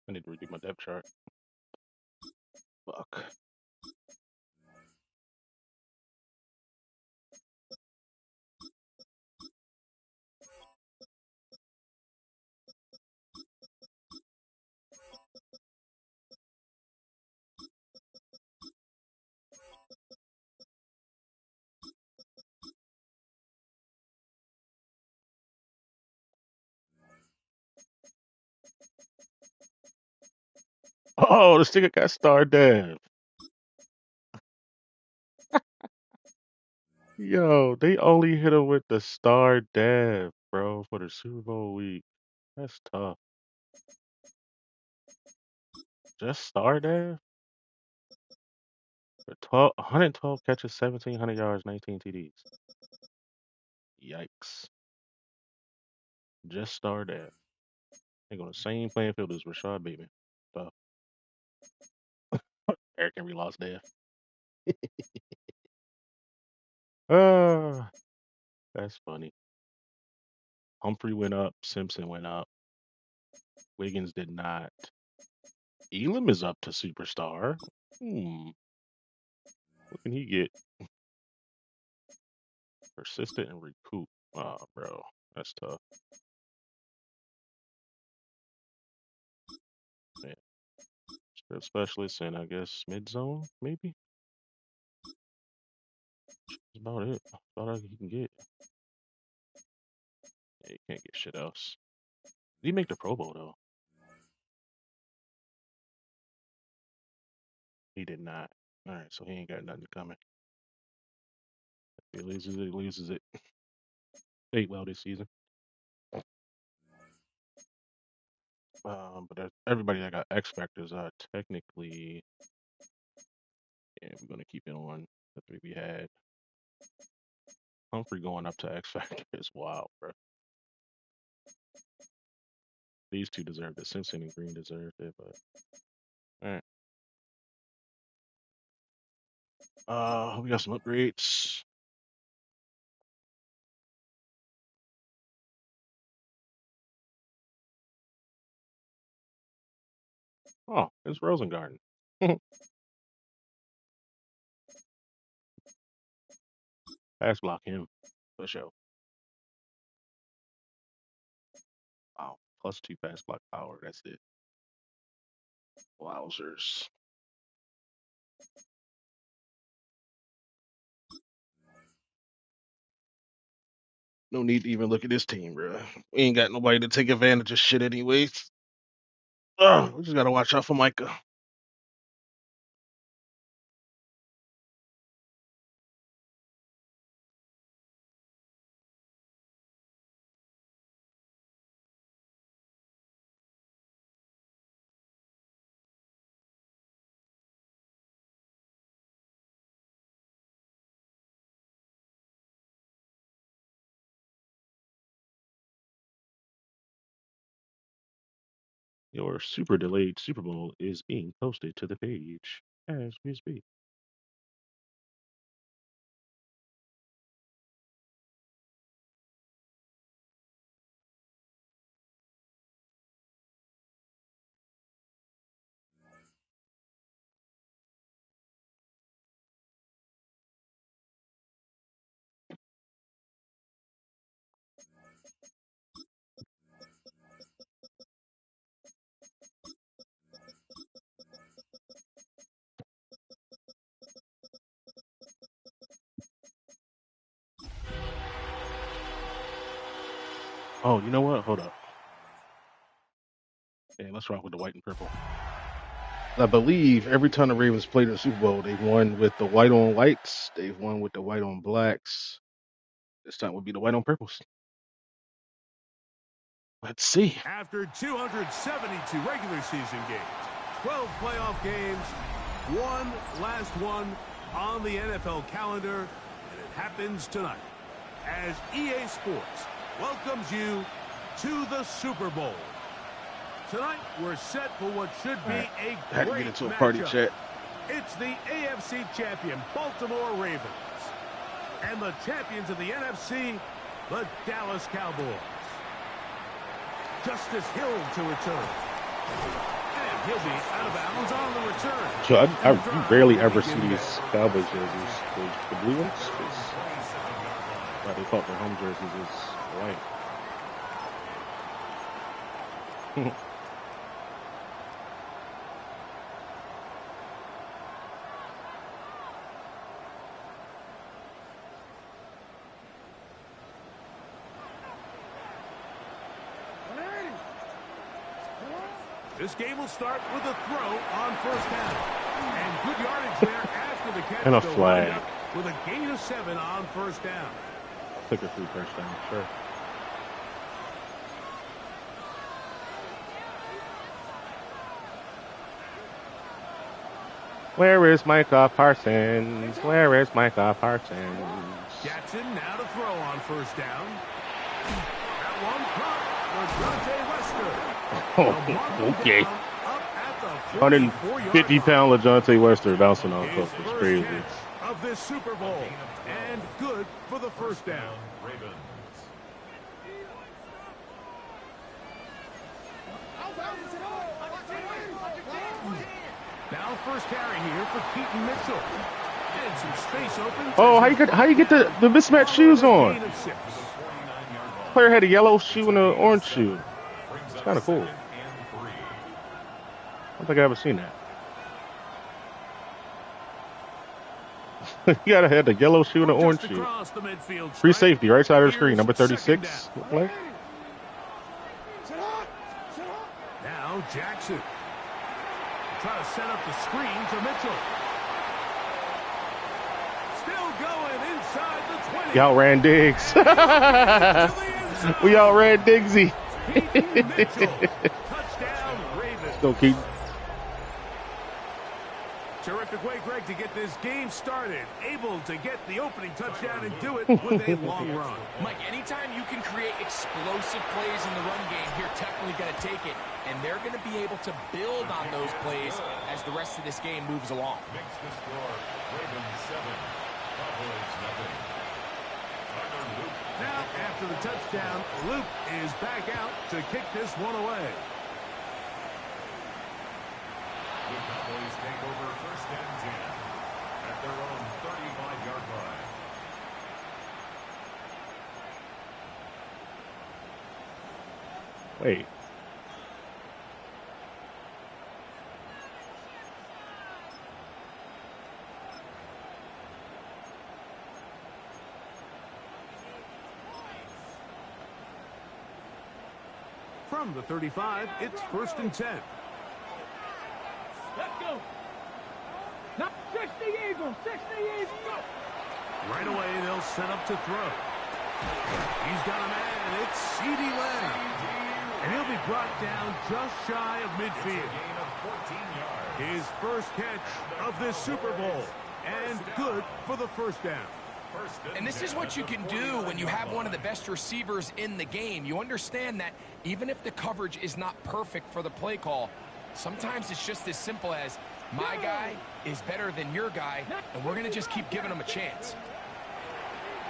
I need to redo my depth chart. Fuck. Oh, this nigga got star dev. Yo, they only hit him with the star dev, bro, for the Super Bowl week. That's tough. Just star dev? For 112 catches, 1,700 yards, 19 TDs. Yikes. Just star dev. They on the same playing field as Rashad Bateman. Tough. Eric Henry lost dev. Ah, that's funny. Humphrey went up. Simpson went up. Wiggins did not. Elam is up to superstar. What can he get? Persistent and recoup. Oh, bro. That's tough. Man. Strip specialist and I guess mid zone, maybe? That's about it. That's about all he can get. Yeah, he can't get shit else. Did he make the Pro Bowl, though? He did not. All right, so he ain't got nothing coming. If he loses it, he loses it. Ate well this season. But everybody that got X Factors, technically, yeah, we're gonna keep it on the three we had. Humphrey going up to X Factor is wild, bro. These two deserved it. Simpson and Green deserved it, but all right. We got some upgrades. Oh, it's Rosengarten. Pass block him for sure. Wow, +2 pass block power. That's it. Wowzers. No need to even look at this team, bro. We ain't got nobody to take advantage of shit anyways. We just gotta watch out for Micah. Your super delayed Super Bowl is being posted to the page as we speak. Oh, you know what? Hold up. Yeah, let's rock with the white and purple. I believe every time the Ravens played in the Super Bowl, they've won with the white on whites. They've won with the white on blacks. This time would be the white on purples. Let's see. After 272 regular season games, 12 playoff games, one last one on the NFL calendar, and it happens tonight as EA Sports welcomes you to the Super Bowl. Tonight, we're set for what should be a Had to great get into a party matchup. chat. It's the AFC champion Baltimore Ravens and the champions of the NFC, the Dallas Cowboys. Justice Hill to return. He'll be out of bounds on the return. So you rarely ever see these Cowboys jerseys, the blue ones. Why they thought their home jerseys is white. This game will start with a throw on first down. And good yardage there after the catch. And a flag. With a gain of 7 on first down. Took it through first down, sure. Where is Micah Parsons? Where is Micah Parsons? Jackson now to throw on first down. That one caught was Dante Wester. Oh, okay. 150-pound LaJohntay Wester bouncing off of was crazy. Of this Super Bowl, and good for the first down. Now first carry here for Keaton Mitchell. And some space open. Oh, how you get the mismatched shoes on? Player had a yellow shoe and an orange shoe. It's kind of cool. I don't think I've ever seen that. You gotta have the yellow shoe and the orange shoe. Free safety, right side of the screen, number 36. Play. Now Jackson. Try to set up the screen to Mitchell. Still going inside the 20. We outran Diggs. We outran Diggsy. Touchdown, Ravens. Let's go, Keaton. Terrific way, Greg, to get this game started. Able to get the opening touchdown and do it with a long run. Mike, anytime you can create explosive plays in the run game, you're definitely going to take it. And they're going to be able to build on those plays as the rest of this game moves along. Makes the score, Ravens 7, Cowboys 0. Now, after the touchdown, Luke is back out to kick this one away. The Cowboys take over first and 10 at their own 35-yard line. Wait. From the 35, it's first and 10. Let's go. Now 60 Eagles, 60 Eagles. Right away, they'll set up to throw. He's got a man. It's CeeDee Lamb. And he'll be brought down just shy of midfield. His first catch of this Super Bowl. And good for the first down. And this is what you can do when you have one of the best receivers in the game. You understand that even if the coverage is not perfect for the play call, sometimes it's just as simple as my guy is better than your guy, and we're going to just keep giving him a chance.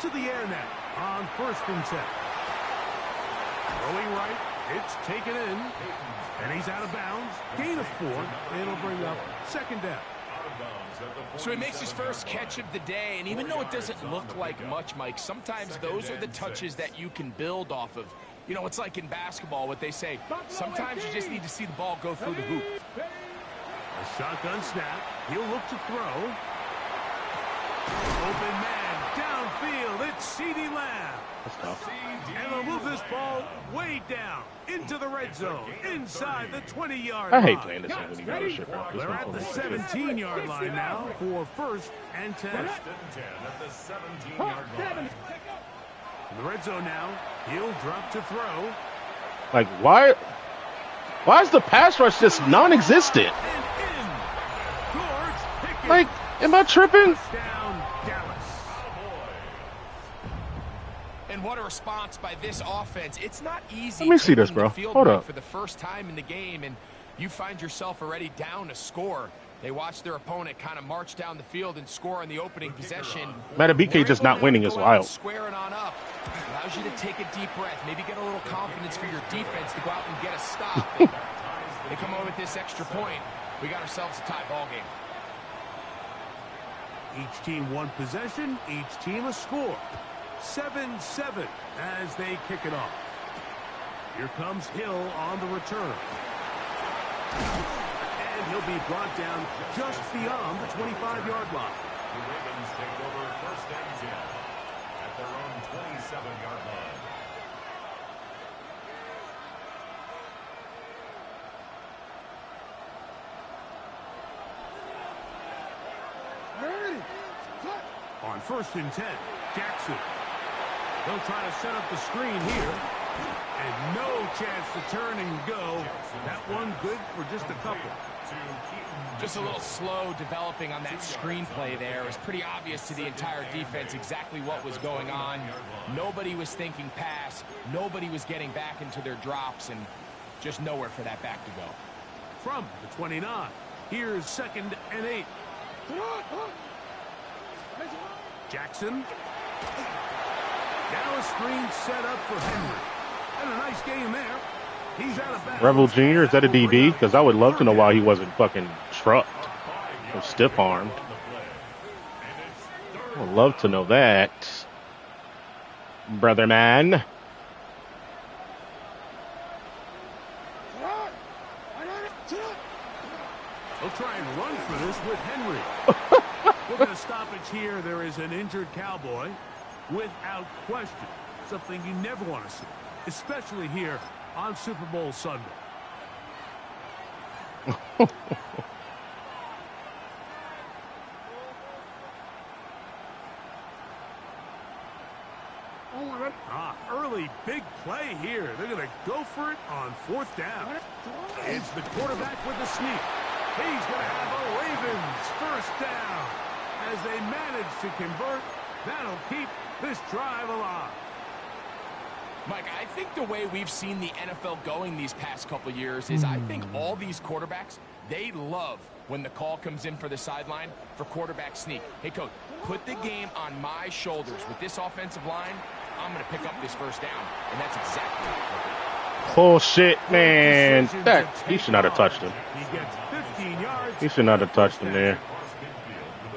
To the air now on first and 10. Throwing right, it's taken in, and he's out of bounds. Gain of 4, it'll bring up second down. So he makes his first catch of the day, and even though it doesn't look like much, Mike, sometimes those are the touches that you can build off of. You know, it's like in basketball, what they say, sometimes you just need to see the ball go through the hoop. A shotgun snap. He'll look to throw. Open man, downfield. It's CeeDee Lamb. That's tough. And they'll move this ball way down into the red zone, inside the 20-yard I line. hate playing this game when you got to ship out. They're at the 17-yard line now for first and 10. First and 10 at the 17-yard line. In the red zone now, he'll drop to throw. Like, why is the pass rush just non-existent? And in. George Pickens. Like, am I tripping? Touchdown, Dallas. And what a response by this offense. It's not easy. Let me see this, taking bro. the field Hold right up. for the first time in the game, and you find yourself already down a score. They watch their opponent kind of march down the field and score on the opening possession. Matabike just not winning is wild. Squaring on up. Allows you to take a deep breath, maybe get a little confidence for your defense to go out and get a stop. They come away with this extra point. We got ourselves a tie ball game. Each team one possession, each team a score. 7-7 as they kick it off. Here comes Hill on the return. And he'll be brought down just beyond the 25-yard line. The Ravens take over first and 10 at their own 27-yard line. On first and 10, Jackson. They'll try to set up the screen here. And no chance to turn and go. That one good for just a couple. Just a little slow developing on that screenplay there. It was pretty obvious to the entire defense exactly what was going on. Nobody was thinking pass. Nobody was getting back into their drops, and just nowhere for that back to go. From the 29, here's 2nd and 8. Jackson. Now a screen set up for Henry. And a nice game there. He's out of bounds. Rebel Jr., is that a DB? Because I would love to know why he wasn't fucking trucked or stiff-armed. I would love to know that. Brother man. They'll try and run for this with Henry. We're going to stop it here. There is an injured Cowboy. Without question. Something you never want to see. Especially here on Super Bowl Sunday. Early big play here. They're going to go for it on 4th down. It's the quarterback with the sneak. He's going to have a Ravens first down. As they manage to convert, that'll keep this drive alive. Mike, I think the way we've seen the NFL going these past couple years is I think all these quarterbacks, they love when the call comes in for the sideline for quarterback sneak. Hey, coach, put the game on my shoulders. With this offensive line, I'm going to pick up this first down. And that's exactly what they did. Bullshit, man. He should not have touched him. He gets 15 yards. He should not have touched him there.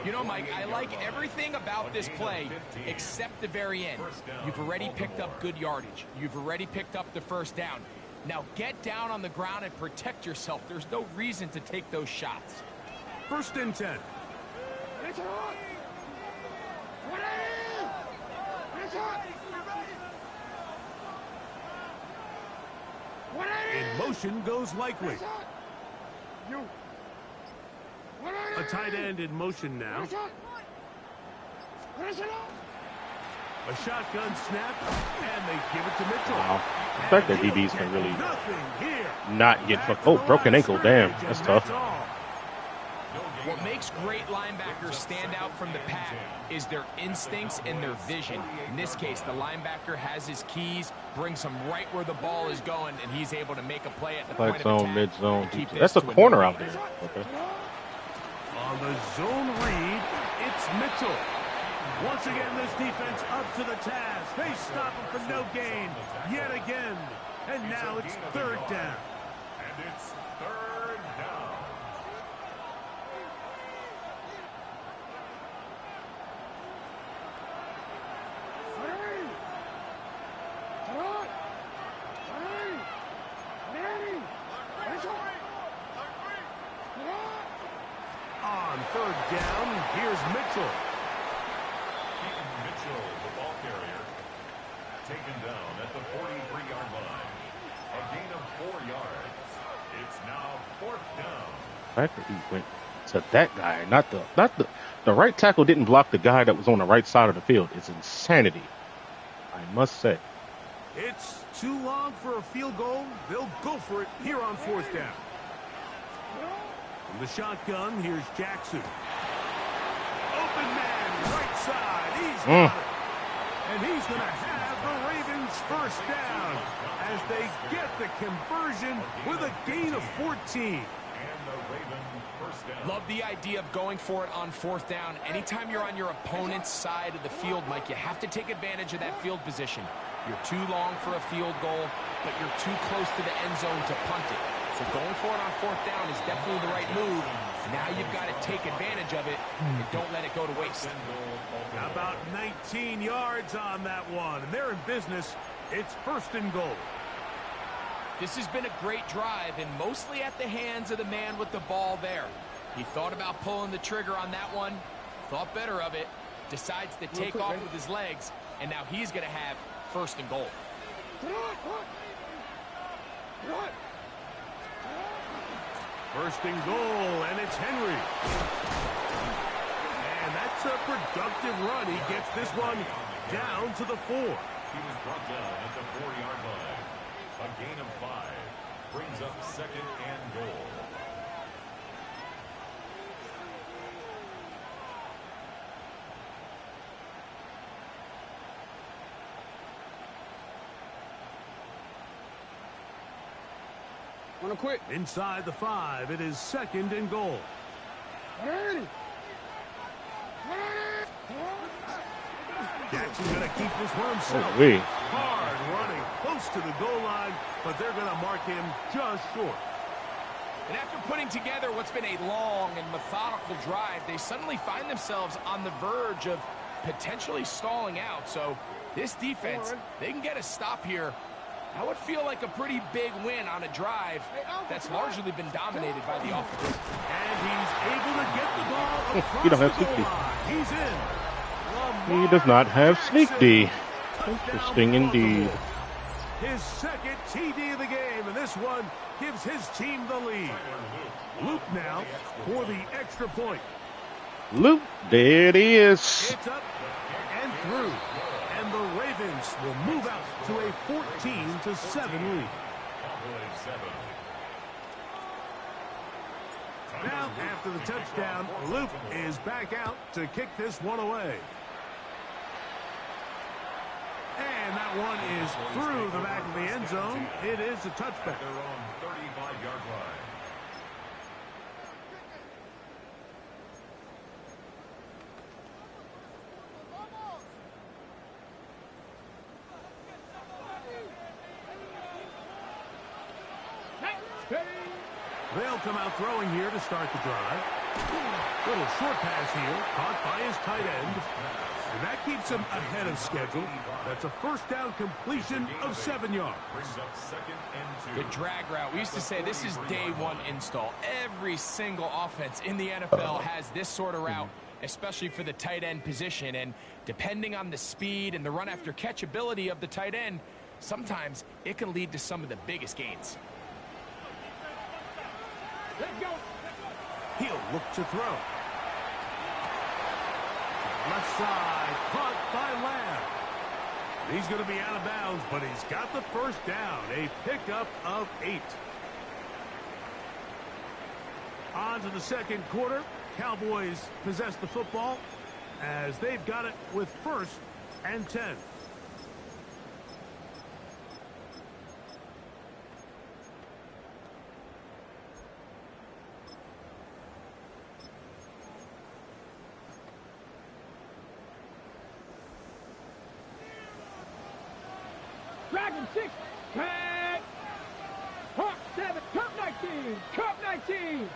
You know, Mike, I like everything about this play except the very end. You've already picked up good yardage. You've already picked up the first down. Now get down on the ground and protect yourself. There's no reason to take those shots. 1st and 10. In motion goes Likely. A tight end in motion now. A shotgun snap, and they give it to Mitchell. Wow. The fact that DBs can really not get fucked. Oh, broken ankle. Damn, that's tough. What makes great linebackers stand out from the pack is their instincts and their vision. In this case, the linebacker has his keys, brings him right where the ball is going, and he's able to make a play at the point of zone, attack. mid-zone. That's a corner out there. Okay. On the zone read, it's Mitchell. Once again, this defense up to the task. They stop him for no gain yet again. And now it's 3rd down. And it's 3rd down. On 3rd down, here's Mitchell. Mitchell, the ball carrier, taken down at the 43-yard line. A gain of 4 yards. It's now 4th down. The fact that he went to that guy, not the right tackle didn't block the guy that was on the right side of the field. It's insanity, I must say. It's too long for a field goal. They'll go for it here on 4th down. From the shotgun, here's Jackson. Open man, right side. He's got it. And he's going to have the Ravens first down as they get the conversion with a gain of 14. Love the idea of going for it on 4th down. Anytime you're on your opponent's side of the field, Mike, you have to take advantage of that field position. You're too long for a field goal, but you're too close to the end zone to punt it. So going for it on 4th down is definitely the right move. Now you've got to take advantage of it and don't let it go to waste. About 19 yards on that one. And they're in business. It's 1st and goal. This has been a great drive and mostly at the hands of the man with the ball there. He thought about pulling the trigger on that one, thought better of it, decides to take off with his legs, and now he's going to have 1st and goal. First and goal, and it's Henry. And that's a productive run. He gets this one down to the 4. He was brought down at the 4-yard line. A gain of 5 brings up 2nd and goal. Wanna quit? Inside the 5, it is 2nd and goal. Jackson's going to keep this one himself. Hard running close to the goal line, but they're going to mark him just short. And after putting together what's been a long and methodical drive, they suddenly find themselves on the verge of potentially stalling out. So this defense, they can get a stop here. That would feel like a pretty big win on a drive that's largely been dominated by the offense. And he's able to get the ball across He don't have the sneak goal D. line. He's in. He does not have sneak D. Touchdown Interesting indeed. His 2nd TD of the game, and this one gives his team the lead. Luke now for the extra point. Luke, there it is. It's up and through. And the Ravens will move out to a 14-7 lead. Now, after the touchdown, Luke is back out to kick this one away. And that one is through the back of the end zone. It is a touchback. Their own 35-yard line. They'll come out throwing here to start the drive. Little short pass here, caught by his tight end. And that keeps him ahead of schedule. That's a 1st down completion of 7 yards. Brings up 2nd and 2. The drag route. We used to say this is day 1 install. Every single offense in the NFL has this sort of route, especially for the tight end position. And depending on the speed and the run after catch ability of the tight end, sometimes it can lead to some of the biggest gains. Let's go. He'll look to throw. Left side, caught by Lamb. He's going to be out of bounds, but he's got the 1st down. A pickup of 8. On to the 2nd quarter. Cowboys possess the football as they've got it with 1st and 10. Dragon 6. Tag. Hawk 7. Cup 19. Cup 19.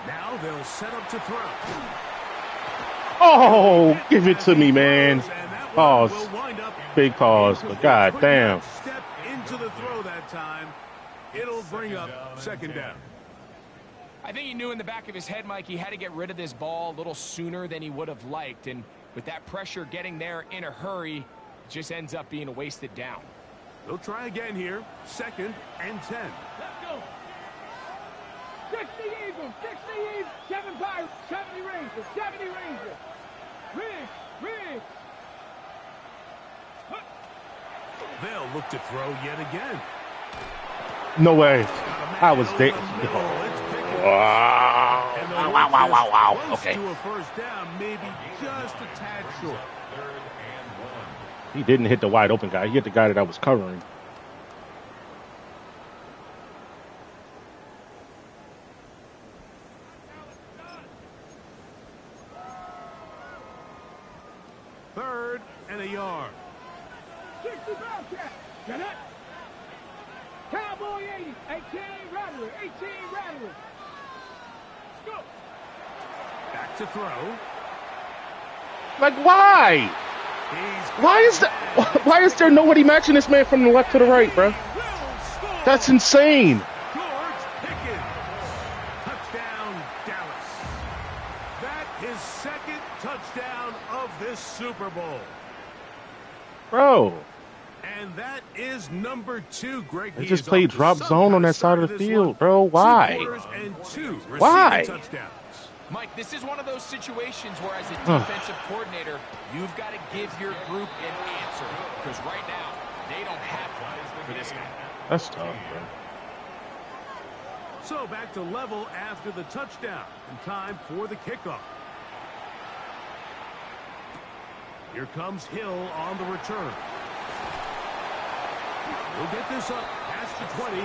Now they'll set up to throw. Oh, give it to me, man. And that one Pause. will wind up Big pause, but god could damn. not step into the throw that time. It'll bring up 2nd down. I think he knew in the back of his head, Mike, he had to get rid of this ball a little sooner than he would have liked. And with that pressure getting there in a hurry, it just ends up being a wasted down. They'll try again here. 2nd and 10. Let's go. 60 Eagles. 60 Eagles. 7 Pirates. 70 Rangers. 70 Rangers. Riggs. They'll look to throw yet again. No way. I was there. Wow. Wow. Okay. To a 1st down, maybe just a tad short. 3rd and 1. He didn't hit the wide open guy. He hit the guy that I was covering. Third and a yard. 60 Bobcat. Get it. Cowboy 80. 18 Rattler. 18 Rattler. Let's go. Back to throw. Like, why? Why is there nobody matching this man from the left to the right, bro? That's insane. George Pickens. Touchdown, Dallas. That his second touchdown of this Super Bowl. Bro. And that is number 2, Greg. They just played drop zone on that side of the field, bro. Why? Why? Touchdowns. Mike, this is one of those situations where as a defensive coordinator, you've got to give your group an answer. Because right now, they don't have one for this guy. That's tough, bro. So back to level after the touchdown. And time for the kickoff. Here comes Hill on the return. He'll get this up past the 20.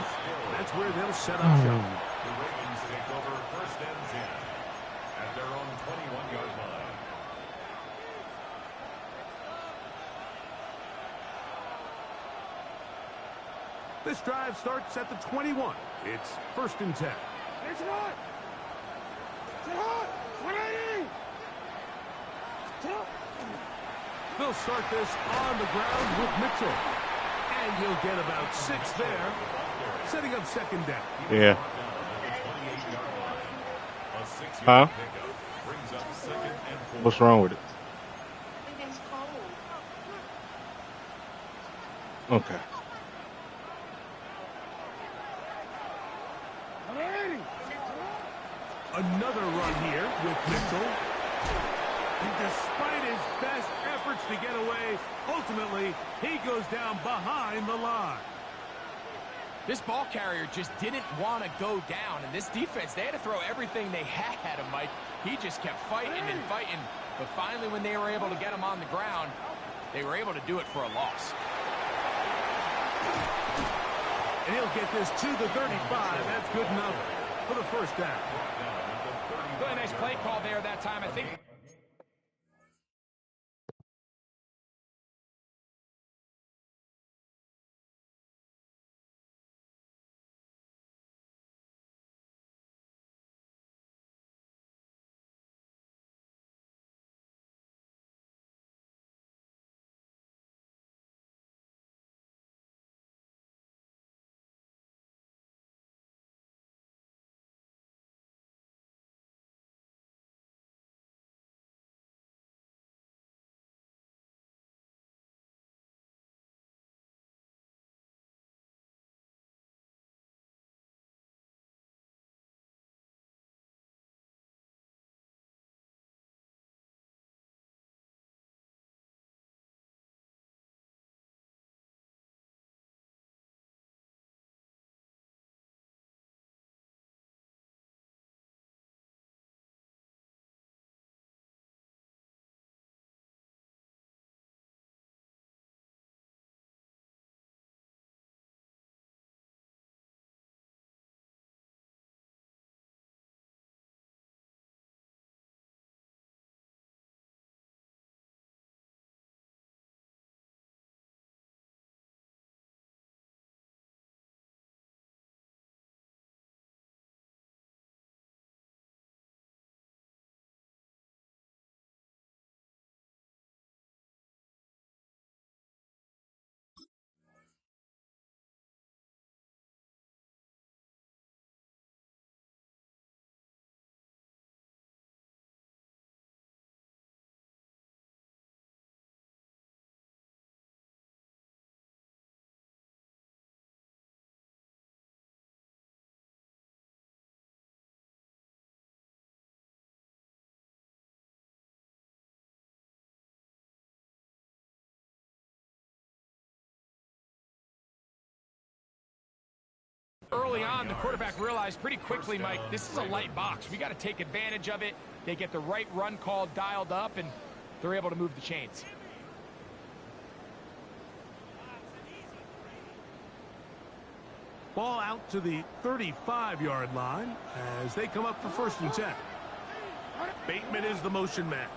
That's where they'll set up shop. The Ravens take over 1st and 10 at their own 21-yard line. This drive starts at the 21. It's 1st and 10. It's hot. It's hot. 180. They'll start this on the ground with Mitchell. And he'll get about 6 there, setting up 2nd down. Yeah. A 6-yard Huh? pickup brings up 2nd and 4. What's wrong with it? Everything's cold. Okay. 180. Another run here with Mitchell. And despite his best efforts to get away, ultimately, he goes down behind the line. This ball carrier just didn't want to go down. And this defense, they had to throw everything they had at him, Mike. He just kept fighting and fighting. But finally, when they were able to get him on the ground, they were able to do it for a loss. And he'll get this to the 35. That's good enough for the 1st down. Really nice play call there that time, I think. Early on, the quarterback realized pretty quickly, Mike, this is a light box. We got to take advantage of it. They get the right run call dialed up, and they're able to move the chains. Ball out to the 35-yard line as they come up for 1st and 10. Bateman is the motion man.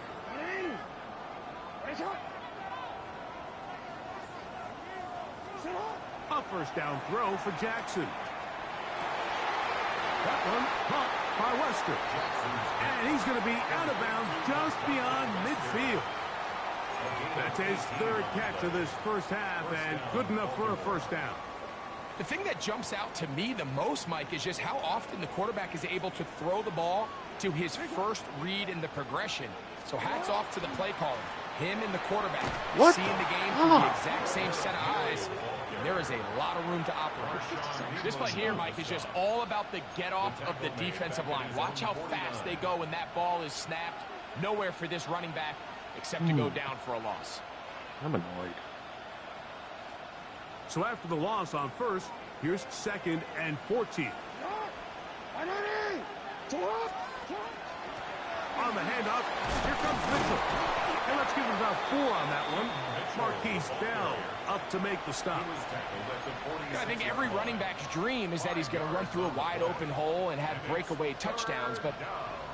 A first down throw for Jackson. That one caught by Wester. And he's going to be out of bounds just beyond midfield. That's his third catch of this first half, and good enough for a first down. The thing that jumps out to me the most, Mike, is just how often the quarterback is able to throw the ball to his first read in the progression. So hats off to the play caller. Him and the quarterback seeing the game through the exact same set of eyes. And there is a lot of room to operate. This play here, Mike, is just all about the get-off of the defensive line. Watch how fast they go when that ball is snapped. Nowhere for this running back except to go down for a loss. I'm annoyed. So after the loss on first, here's 2nd and 14. On the handoff, here comes Mitchell. And let's give him about 4 on that one. Marquise Bell up to make the stop. I think every running back's dream is that he's going to run through a wide open hole and have breakaway touchdowns, but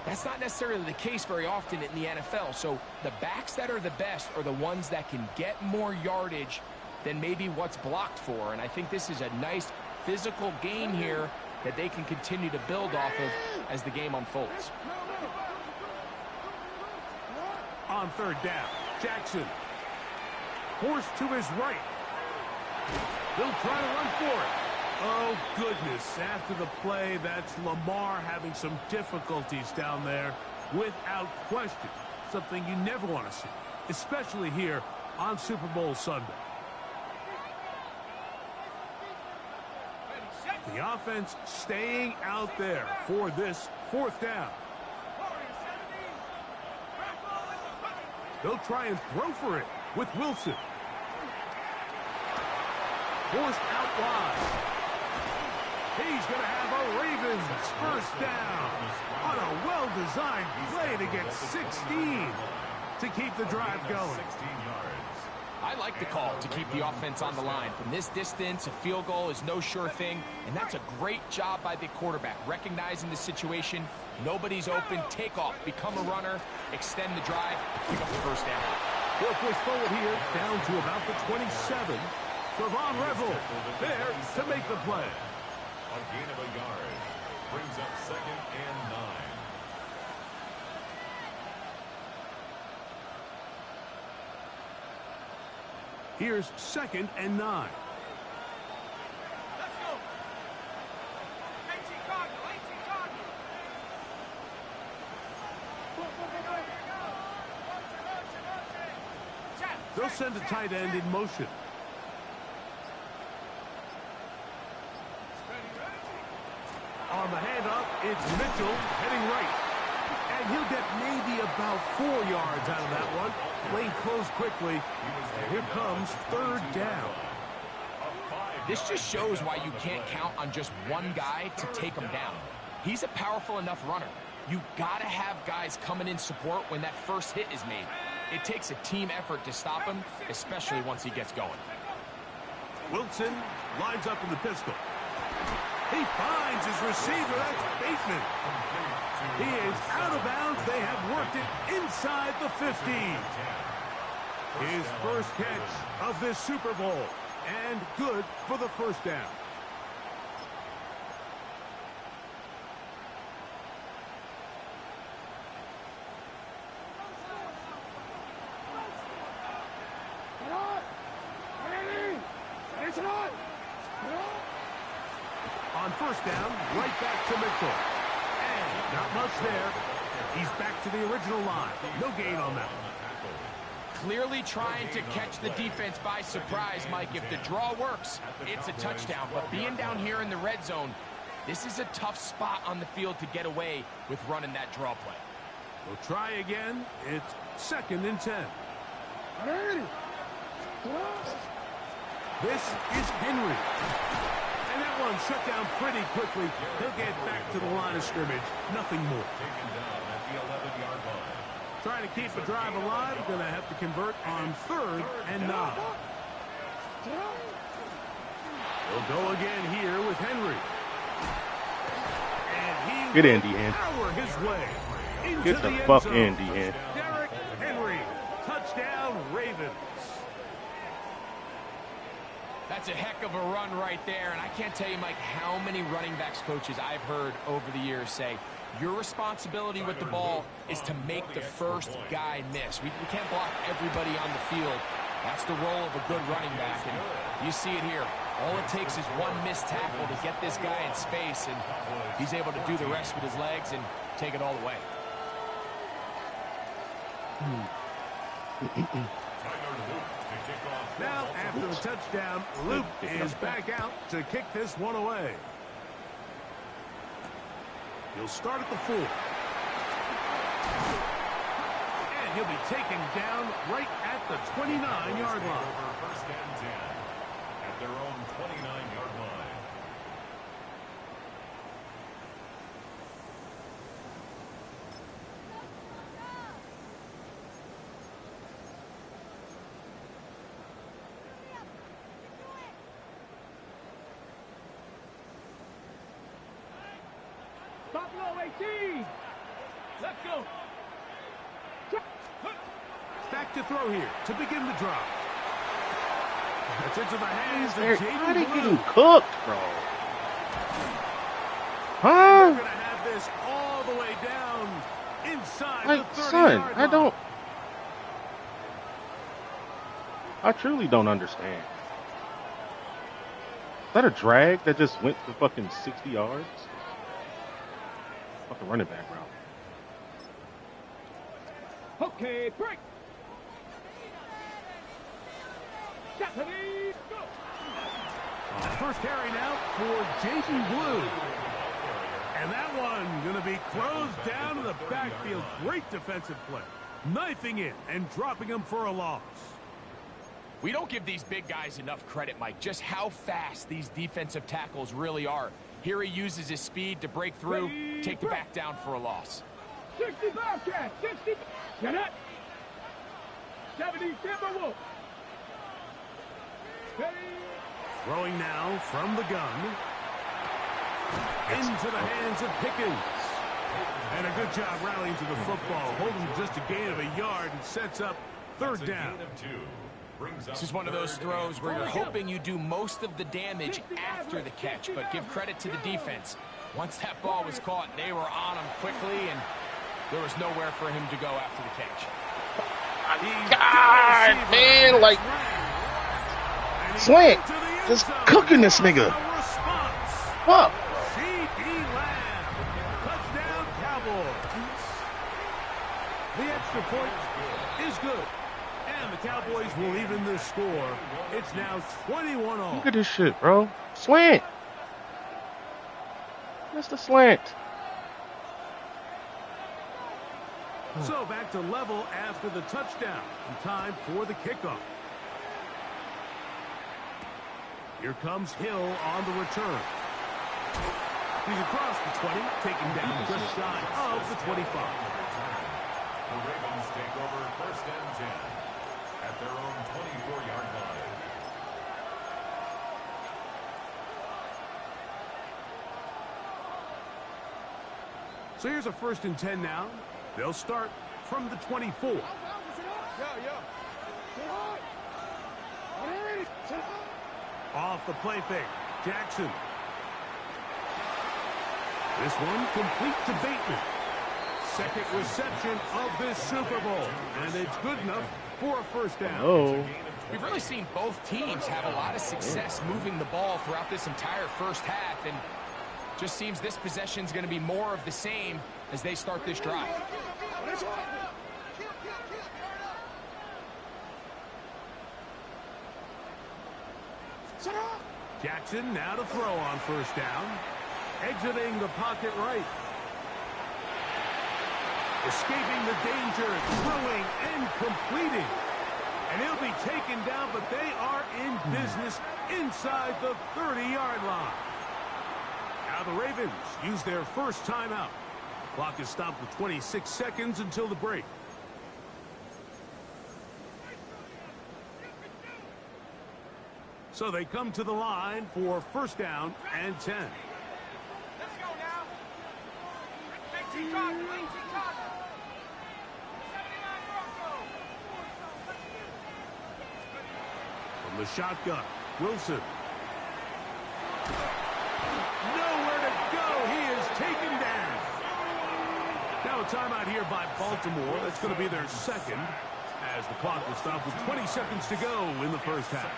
that's not necessarily the case very often in the NFL. So the backs that are the best are the ones that can get more yardage than maybe what's blocked for. And I think this is a nice physical game here that they can continue to build off of as the game unfolds. On third down, Jackson forced to his right. They'll try to run for it. Oh, goodness. After the play, that's Lamar having some difficulties down there without question. Something you never want to see, especially here on Super Bowl Sunday. The offense staying out there for this 4th down. They'll try and throw for it with Wilson. Forced out wide. He's going to have a Ravens first down on a well-designed play to get 16 to keep the drive going. I like the call to keep the offense on the line. From this distance, a field goal is no sure thing, and that's a great job by the quarterback, recognizing the situation. Nobody's open. Take off. Become a runner. Extend the drive. Pick up the first down. They'll push forward here down to about the 27. Von Revel there to make the play. A gain of a yard brings up 2nd and 9. Here's 2nd and 9. Let's go. 18 Cardinal, 18 Cardinal. They'll send a tight end in motion. On the handoff, it's Mitchell heading right. And he'll get maybe about 4 yards out of that one. Lane closed quickly. And here comes 3rd down. This just shows why you can't count on just one guy to take him down. He's a powerful enough runner. You gotta have guys coming in support when that first hit is made. It takes a team effort to stop him, especially once he gets going. Wilson lines up in the pistol. He finds his receiver. That's Bateman. He is out of bounds. They have worked it inside the 15. His first catch of this Super Bowl. And good for the first down. On first down, right back to Mitchell. And not much there. He's back to the original line. No gain on that one. Clearly trying to catch the defense by surprise, Mike. If the draw works, it's a touchdown. But being down here in the red zone, this is a tough spot on the field to get away with running that draw play. We'll try again. It's 2nd and 10. This is Henry. And that one shut down pretty quickly. He'll get back to the line of scrimmage. Nothing more. Taken down at the 11-yard line. Trying to keep the drive alive. Going to have to convert on 3rd and 9. We'll go again here with Henry. And he Get will Andy in. power his way into Get the end fuck zone. Andy in. Derrick Henry. Touchdown, Ravens. That That's a heck of a run right there, and I can't tell you, Mike, how many running backs coaches I've heard over the years say, your responsibility with the ball is to make the first guy miss. We can't block everybody on the field. That's the role of a good running back, and you see it here. All it takes is one missed tackle to get this guy in space, and he's able to do the rest with his legs and take it all away. Now, after the touchdown, Luke is back out to kick this one away. He'll start at the 4. And he'll be taken down right at the 29-yard line. First and 10 at their own 29-yard line. Stop low, 18. Let's go. Back to throw here to begin the drive. That's into the hands of How they J.D. getting Blue. cooked, bro? They're Huh? going to have this all the way down inside Like, the 30-yard son, line. I don't. I truly don't understand. Is that a drag that just went for fucking 60 yards? Fucking running back route. Okay, break. Japanese, go. First carry now for J.D. Blue. And that one going to be closed down in the backfield. Great defensive play. Knifing in and dropping him for a loss. We don't give these big guys enough credit, Mike, just how fast these defensive tackles really are. Here he uses his speed to break through, take the back down for a loss. 60 Bobcat, 60. Get it. 70 Timberwolf. Throwing now from the gun. Into the hands of Pickens. And a good job rallying to the football. Holding just a gain of a yard and sets up third down. This is one of those throws where you're hoping you do most of the damage after the catch, but give credit to the defense. Once that ball was caught, they were on him quickly, and there was nowhere for him to go after the catch. God, man, like, Slant, just cooking this nigga. Fuck. C.D. Lamb. Touchdown, Cowboys. The extra point is good. And the Cowboys will even the score. It's now 21-all. Look at this shit, bro. Slant. Mr. Slant. So back to level after the touchdown. And time for the kickoff. Here comes Hill on the return. He's across the 20, taken down just shy of the 25. The Ravens take over first and 10 at their own 24-yard line. So here's a first and 10 now. They'll start from the 24. Off the play fake, Jackson. This one complete to Bateman. Second reception of this Super Bowl, and it's good enough for a first down. Oh. We've really seen both teams have a lot of success moving the ball throughout this entire first half, and just seems this possession's going to be more of the same as they start this drive. Jackson now to throw on first down. Exiting the pocket right. Escaping the danger, throwing and completing. And he'll be taken down, but they are in business inside the 30-yard line. Now the Ravens use their first timeout. Clock is stopped with 26 seconds until the break. So they come to the line for first down and 10. Let's go now. Big T Chicago, Big Chicago. 79 Broncos. From the shotgun, Wilson. Nowhere to go. He is taken down. Now a timeout here by Baltimore. That's going to be their second, as the clock will stop with 20 seconds to go in the first half.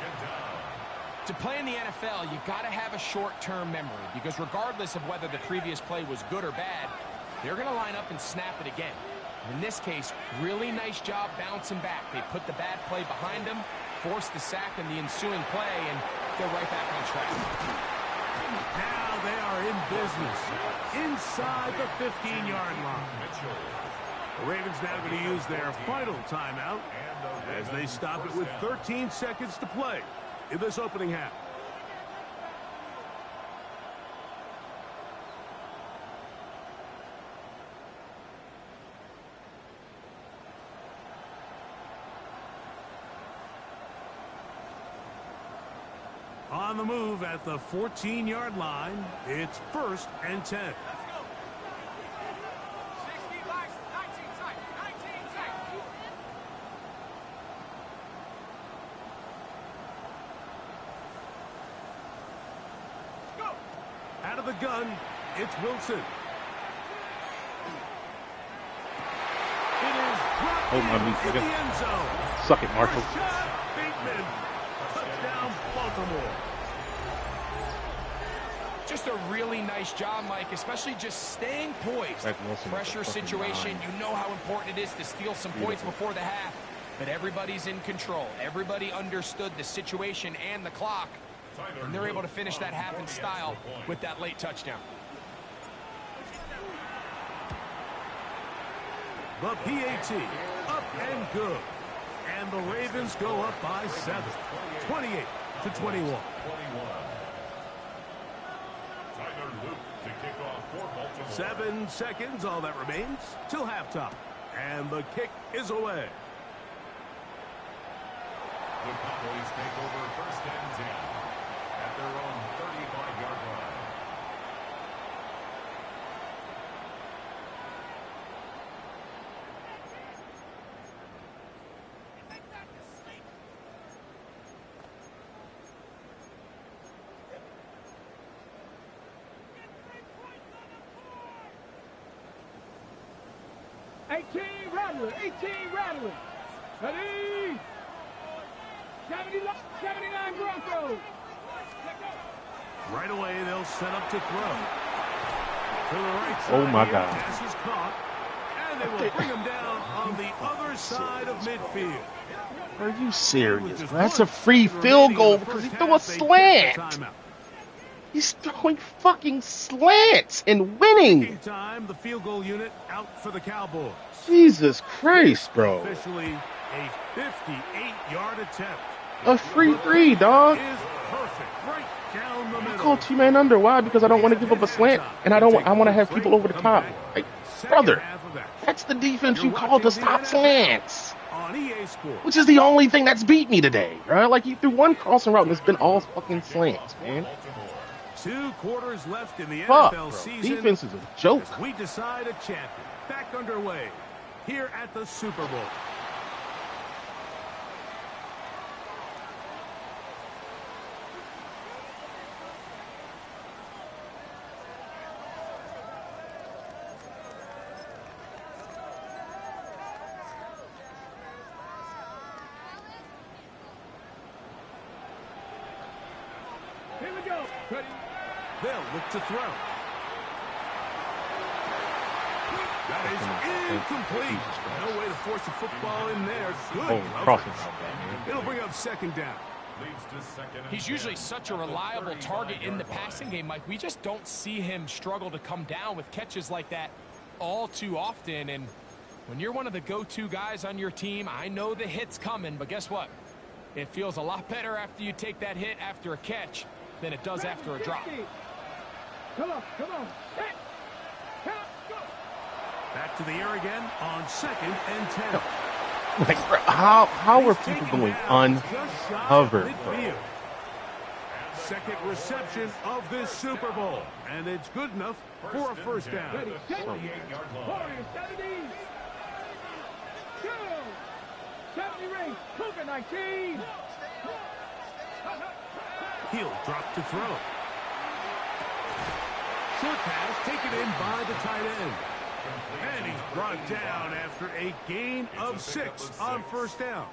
To play in the NFL, you got to have a short-term memory, because regardless of whether the previous play was good or bad, they're going to line up and snap it again. In this case, really nice job bouncing back. They put the bad play behind them, forced the sack in the ensuing play, and they're right back on track. Now they are in business inside the 15-yard line. The Ravens now going to use their final timeout as they stop it with 13 seconds to play in this opening half. On the move at the 14-yard line, it's 1st and 10. Out of the gun, it's Wilson. It is brought Hold my in knees, the nigga. end zone. Suck it, Marshall. Shot, Bateman. Touchdown, Baltimore. Just a really nice job, Mike, especially just staying poised. Pressure situation, you know how important it is to steal some points before the half. But everybody's in control. Everybody understood the situation and the clock. And they're able to finish that half in style with that late touchdown. The PAT, up and good. And the Ravens go up by 7, 28-21. 7 seconds, all that remains, till halftime. And the kick is away. The Cowboys take over 1st and 10 at their own 35-yard line. Rattler, 18 Rattler. Ready? 79 Broncos. Right away, they'll set up to throw. To the right side. Oh, my here, God. Pass is caught. And they will bring him down on the other side of midfield. Are you serious? That's a free field goal because he threw a slant. He's throwing fucking slants and winning. Time, the field goal unit out for the Cowboys. Jesus Christ, bro. Officially a 58-yard attempt. A free, dog. Is perfect. Right down the middle. I call two-man under. Why? Because I don't want to give up a slant, and I want to have people over the top. Like, brother, that's the defense you call to stop slants. On EA Sports. Which is the only thing that's beat me today, right? Like, he threw one crossing route, and it's been all fucking slants, man. 2 quarters left in the Fuck, NFL bro. season. Defense is a joke. As we decide a champion. Back underway here at the Super Bowl. Here we go. Ready? They'll look to throw. That is incomplete. No way to force the football in there. Good crossing. It'll bring up 2nd down. He's usually such a reliable target in the passing game, Mike. We just don't see him struggle to come down with catches like that all too often. And when you're one of the go-to guys on your team, I know the hit's coming, but guess what? It feels a lot better after you take that hit after a catch than it does after a drop. Come on. Set. Count. Go. Back to the air again on 2nd and 10. Like, bro, how are people going uncovered, bro? Second reception of this Super Bowl, and it's good enough for a 1st down. Ready? Set. Warriors, 70. 2. 70 rings. Cougar 19. He'll drop to throw. Short pass taken in by the tight end. And he's brought down after a gain of 6 on first down.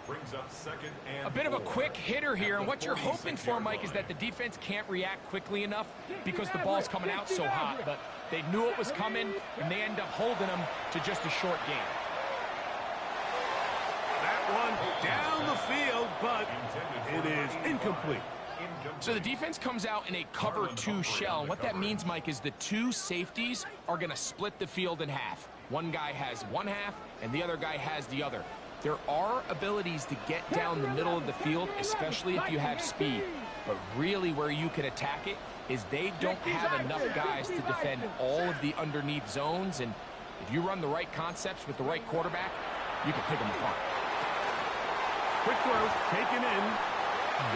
A bit of a quick hitter here, and what you're hoping for, Mike, is that the defense can't react quickly enough because the ball's coming out so hot. But they knew it was coming, and they end up holding them to just a short gain. That one down the field, but it is incomplete. So the defense comes out in a cover 2 shell. And what that means, Mike, is the 2 safeties are going to split the field in half. One guy has one half, and the other guy has the other. There are abilities to get down the middle of the field, especially if you have speed. But really where you can attack it is they don't have enough guys to defend all of the underneath zones. And if you run the right concepts with the right quarterback, you can pick them apart. Quick throw taken in.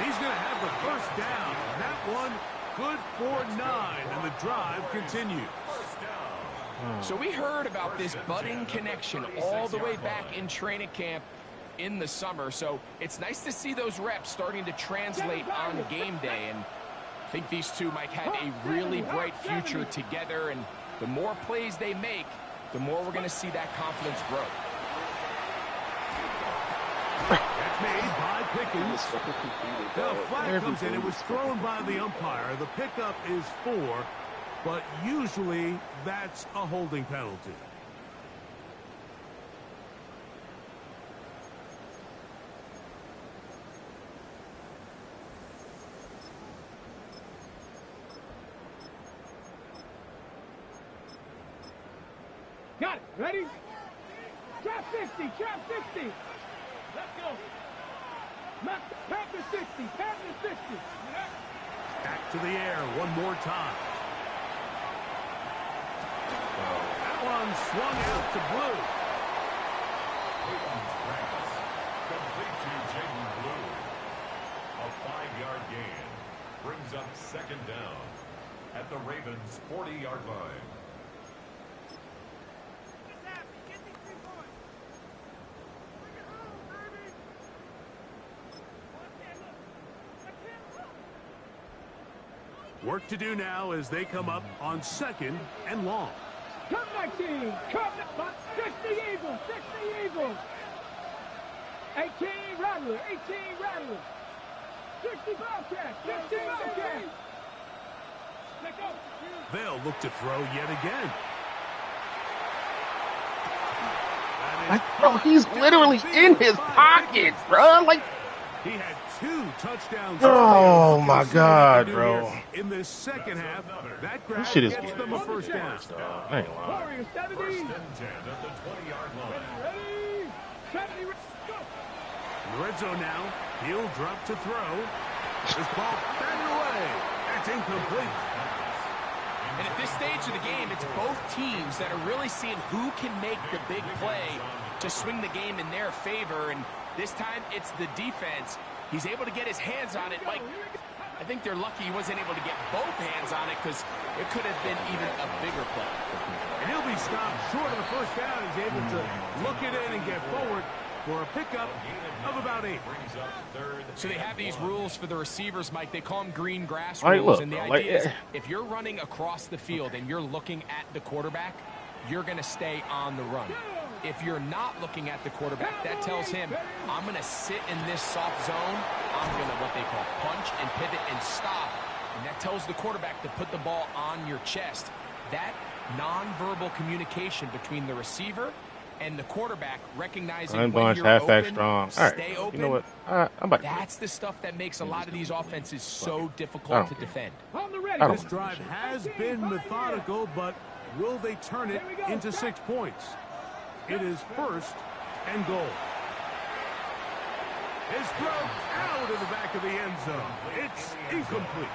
He's going to have the first down. That one good for 9, and the drive continues. So we heard about this budding connection all the way back in training camp in the summer. So it's nice to see those reps starting to translate on game day. And I think these two, Mike, have a really bright future together. And the more plays they make, the more we're going to see that confidence grow. That's made by Pickens. The flag comes in. It was thrown by the umpire. The pickup is 4, but usually that's a holding penalty. Got it. Ready? Trap 50. Trap 50. Let's go. Panther 60. Panther 60. Back to the air one more time. That one swung out to Blue. Complete to Jaden Blue. A 5-yard gain brings up second down at the Ravens' 40-yard line. Work to do now as they come up on 2nd and long. Come back, team. Come back. 60 Eagles. 60 Eagles. 18 Rattler. 18 Rattler. 60 Bobcats. 60 Bobcats. Let go. They'll look to throw yet again. Bro, he's literally in his pocket, bro. Like, he had 2 touchdowns. oh my God, bro. In this second half, that grab This shit is gets getting them a first down. I ain't lying. Warriors 70. First and 10 at the 20-yard line. Ready? 70. Go. In the red zone now, he'll drop to throw. This ball batted away. That's incomplete. And at this stage of the game, it's both teams that are really seeing who can make the big play to swing the game in their favor. And this time, it's the defense. He's able to get his hands on it. Mike, I think they're lucky he wasn't able to get both hands on it because it could have been even a bigger play. And he'll be stopped short of the first down. He's able to look it in and get forward for a pickup of about 8. So they have these rules for the receivers, Mike. They call them green grass All right, rules. look, And the bro, idea is like, if you're running across the field and you're looking at the quarterback, you're going to stay on the run. If you're not looking at the quarterback, that tells him, I'm going to sit in this soft zone. I'm going to what they call punch and pivot and stop. And that tells the quarterback to put the ball on your chest. That nonverbal communication between the receiver and the quarterback, recognizing when bunch, you're halfback open, strong. All right, stay open. you know what? I'm about to. That's the stuff that makes a lot of these offenses so difficult to defend. On the ready. This drive has been methodical, but will they turn it into 6 points? It is 1st and goal. His throw out of the back of the end zone. It's incomplete.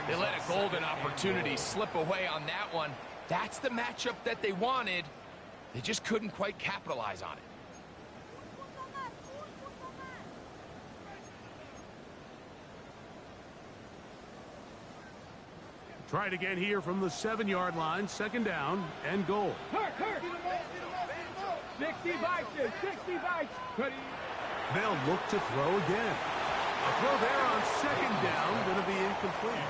They let a golden opportunity slip away on that one. That's the matchup that they wanted. They just couldn't quite capitalize on it. Try it again here from the 7-yard line. 2nd down and goal. Hurt. 60 bites. 60 bites. Ready. They'll look to throw again. A throw there on second down, going to be incomplete.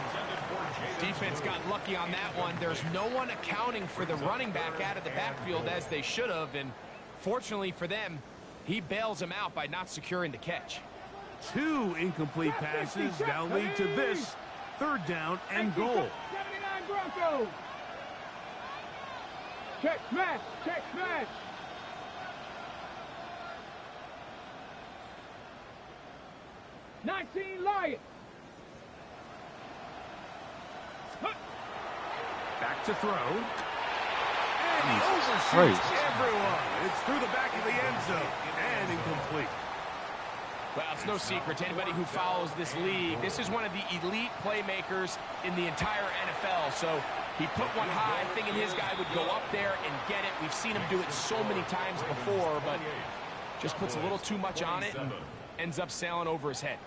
Defense got lucky on that one. There's no one accounting for the running back out of the backfield as they should have, and fortunately for them, he bails him out by not securing the catch. 2 incomplete passes now lead to this 3rd down and goal. 79 Broncos. Check smash, check smash. '19 Lions. Back to throw. And he overshoots Christ. everyone. It's through the back of the end zone and incomplete. Well, it's no secret to anybody who follows this league. This is one of the elite playmakers in the entire NFL. So he put one high, thinking his guy would go up there and get it. We've seen him do it so many times before, but just puts a little too much on it and ends up sailing over his head.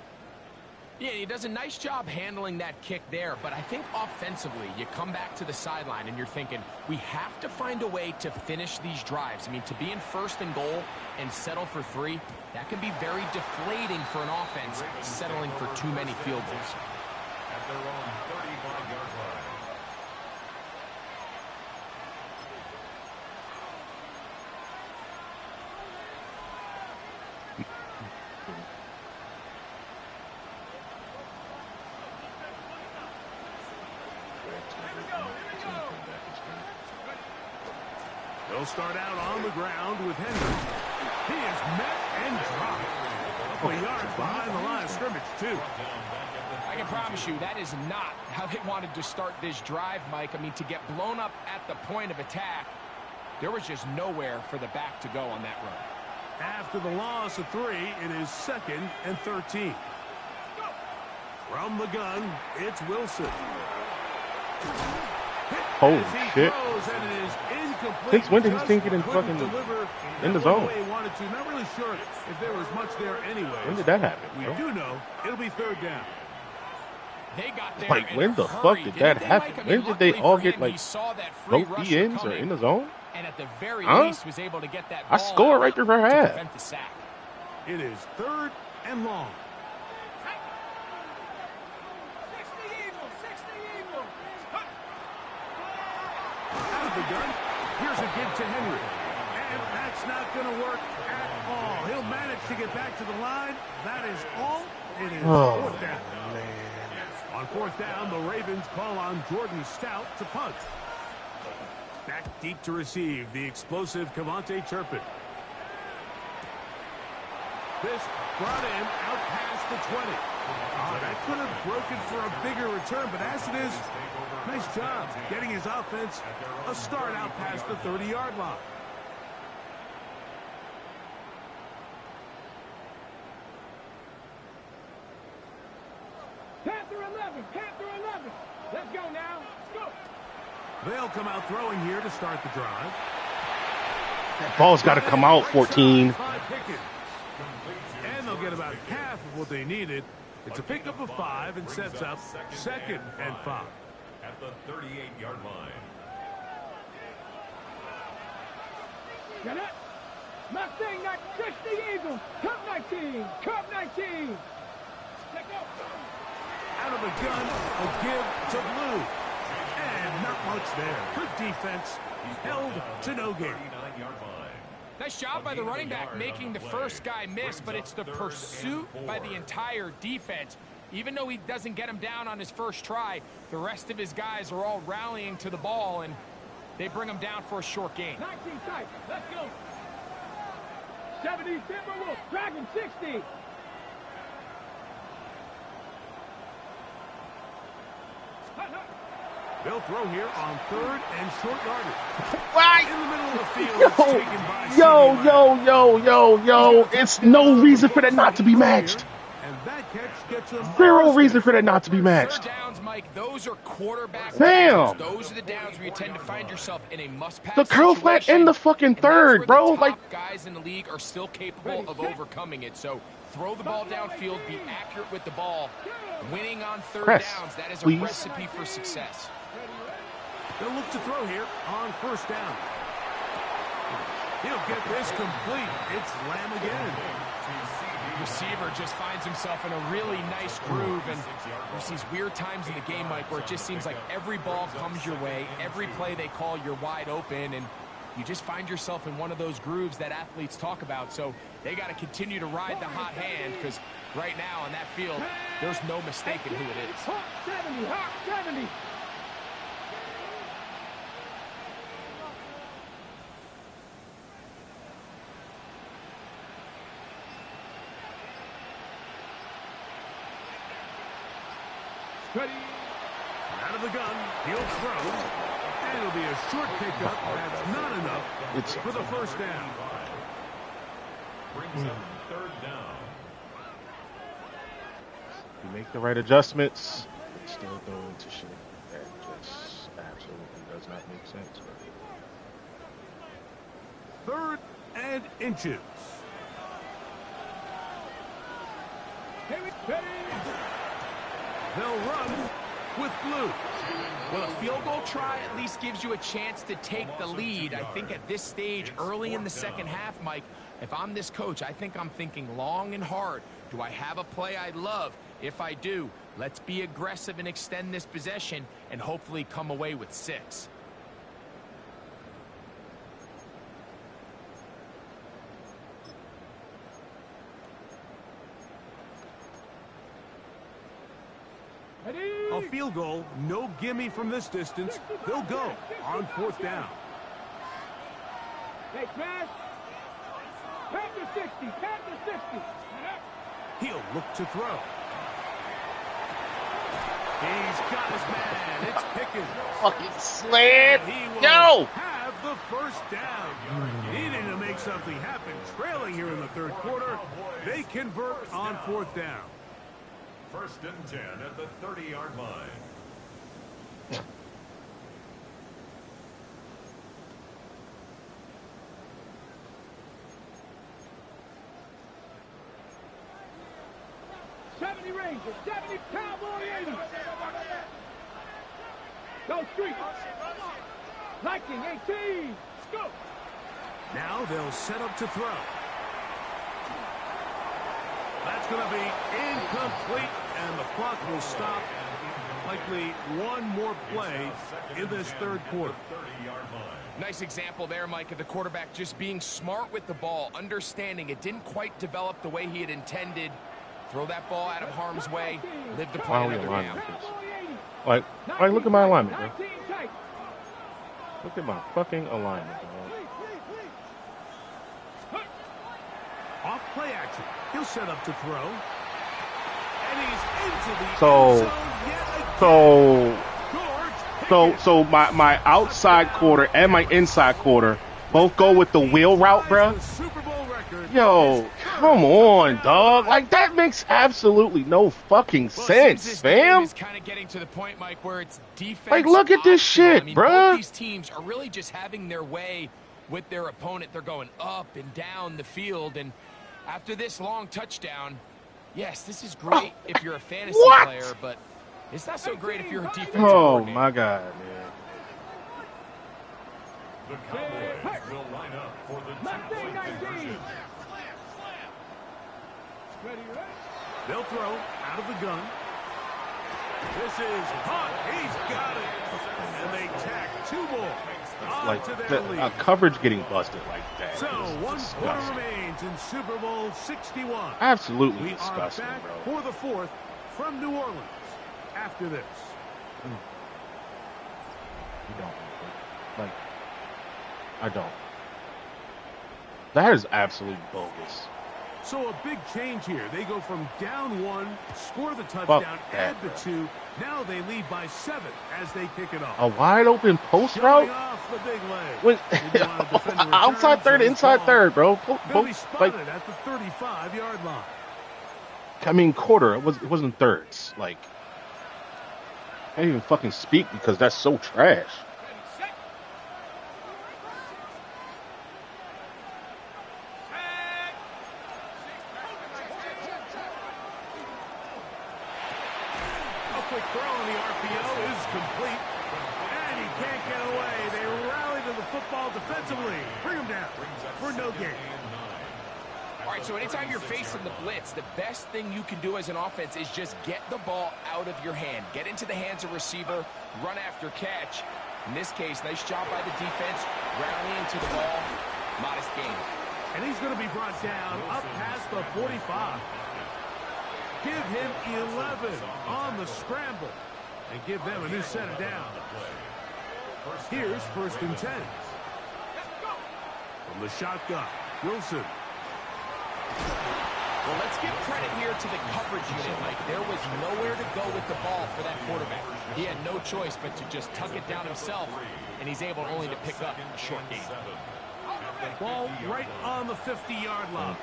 Yeah, he does a nice job handling that kick there, but I think offensively, you come back to the sideline and you're thinking, we have to find a way to finish these drives. I mean, to be in 1st and goal and settle for 3, that can be very deflating for an offense, settling for too many field goals. At their own 35-yard line. They'll start out on the ground with Henry. He is met and dropped. A couple of yards behind the line of scrimmage, too. I can promise you that is not how they wanted to start this drive, Mike. I mean, to get blown up at the point of attack, there was just nowhere for the back to go on that run. After the loss of 3, it is 2nd and 13. From the gun, it's Wilson. Holy As he shit. throws, and it is incomplete. Since when did he Just think it in couldn't fucking deliver in the the zone? way he wanted to. Not really sure if there was much there anyway. When did that happen, We bro? do know it'll be 3rd down. They got there Like, in when a the hurry, fuck did didn't that they, happen? Mike? I mean, When did they luckily all for get, him, like, he saw that free both rusher the ends or coming, in the zone? and at the very Huh? least was able to get that I ball scored out right through her to half. prevent the sack. It is 3rd and long. 60 Eagles, 60 Eagles. Out of the gun. Here's a give to Henry. And that's not going to work at all. He'll manage to get back to the line. That is all. It is 4th down. On 4th down, the Ravens call on Jordan Stout to punt. Back deep to receive, the explosive Cavante Turpin. This brought in out past the 20. That could have broken for a bigger return, but as it is, nice job getting his offense a start out past the 30-yard line. Panther 11, Panther 11. Let's go now. Let's go. They'll come out throwing here to start the drive. That ball's got to come out, 14. And they'll get about half of what they needed. It's a pickup of 5 and sets up 2nd and 5. At the 38-yard line. Get it. Mustang, not 60 Eagles. Cup 19, Cup 19. Let's go. Out of the gun, a give to Blue. And not much there. Good defense. Held to no gain. 39-yard line. Nice job by the running back making the first guy miss, but it's the pursuit by the entire defense. Even though he doesn't get him down on his first try, the rest of his guys are all rallying to the ball, and they bring him down for a short gain. 19 tight. Let's go. 70 Timberwolves. Dragon 60. They'll throw here on 3rd and short yardage. Why? In the middle of the field, it's taken by Yo, CD yo, Lamb. yo, yo, yo. It's no reason for that not to be matched. And that catch gets them Zero reason for that not to be matched. Third downs, Mike, those are quarterback Damn. downs. Those are the downs where you tend to find yourself in a must-pass The curl flat situation, in the fucking and that's third, where bro. the top Like, guys in the league are still capable of overcoming it. So throw the ball downfield, be accurate with the ball. Winning on third Press, downs, that is a please. recipe for success. They'll look to throw here on 1st down. He'll get this complete. It's Lamb again. receiver just finds himself in a really nice groove, and there's these weird times in the game, Mike, where it just seems like every ball comes your way, every play they call, you're wide open, and you just find yourself in one of those grooves that athletes talk about. So they got to continue to ride the hot hand, because right now on that field, there's no mistaking who it is. Hawk 70, Hawk 70. Ready. Out of the gun, he'll throw. And it'll be a short pickup. That's not enough for the first down. Brings up third down. You make the right adjustments, it's still going to shit. That just absolutely does not make sense. Third and inches. Ready. They'll run with blue. Well, a field goal try at least gives you a chance to take the lead. I think at this stage, early in the second half, Mike, if I'm this coach, I think I'm thinking long and hard. Do I have a play I love? If I do, let's be aggressive and extend this possession and hopefully come away with 6. A field goal, no gimme from this distance. They'll go on fourth down. Hey, pass. Pass to 60. Pass to 60. He'll look to throw. He's got his man. It's Pickens. Fucking slant! He will No! have the first down. Needing to make something happen. Trailing here in the third quarter. They convert on fourth down. First and 10 at the 30-yard line. Rangers, 70 Cowboy 80. Go Street. Viking 18. Go. Now they'll set up to throw. That's going to be incomplete, and the clock will stop. Likely one more play in this third quarter. Nice example there, Mike, of the quarterback just being smart with the ball, understanding it didn't quite develop the way he had intended. Throw that ball out of harm's way, live to play another down. Like, look at my alignment, bro. Look at my fucking alignment, bro. Off play action. He'll set up to throw. And he's into the So my outside quarter and my inside quarter both go with the wheel route, bro. Yo, come on, dog. Like, that makes absolutely no fucking sense, fam. Is kind of getting to the point, Mike, where it's defense. Like, look at this shit, I mean, bro. Both these teams are really just having their way with their opponent. They're going up and down the field, and after this long touchdown, yes, this is great if you're a fantasy player, but it's not so great if you're a defensive coordinator. My God, man. The Cowboys will line up for the two-point conversion. They'll throw out of the gun. This is hot. He's got it. And they tack 2 more onto their lead. Coverage getting busted like that. So 1 quarter remains in Super Bowl 61. Absolutely We disgusting, are back bro. for the 4th from New Orleans after this. You don't. Like, I don't. That is absolutely bogus. So a big change here. They go from down 1, score the touchdown, add the 2. Now they lead by 7 as they kick it off. A wide open post route? Off the big leg. When, outside third, inside third, bro. Both, like, at the 35-yard line. I mean, quarter. It wasn't thirds. Like, I can't even fucking speak because that's so trash. Quick throw on the RPO is complete, and he can't get away. They rally to the football defensively. Bring him down for no gain. All right, so anytime you're facing the blitz, the best thing you can do as an offense is just get the ball out of your hand. Get into the hands of receiver, run after catch. In this case, nice job by the defense, rallying to the ball. Modest gain. And he's going to be brought down up past the 45. Give him 11 on the scramble and give them a new set of downs. Here's 1st and 10. From the shotgun, Wilson. Well, let's give credit here to the coverage unit, Mike. There was nowhere to go with the ball for that quarterback. He had no choice but to just tuck it down himself, and he's able only to pick up a short gain. Ball right on the 50-yard line.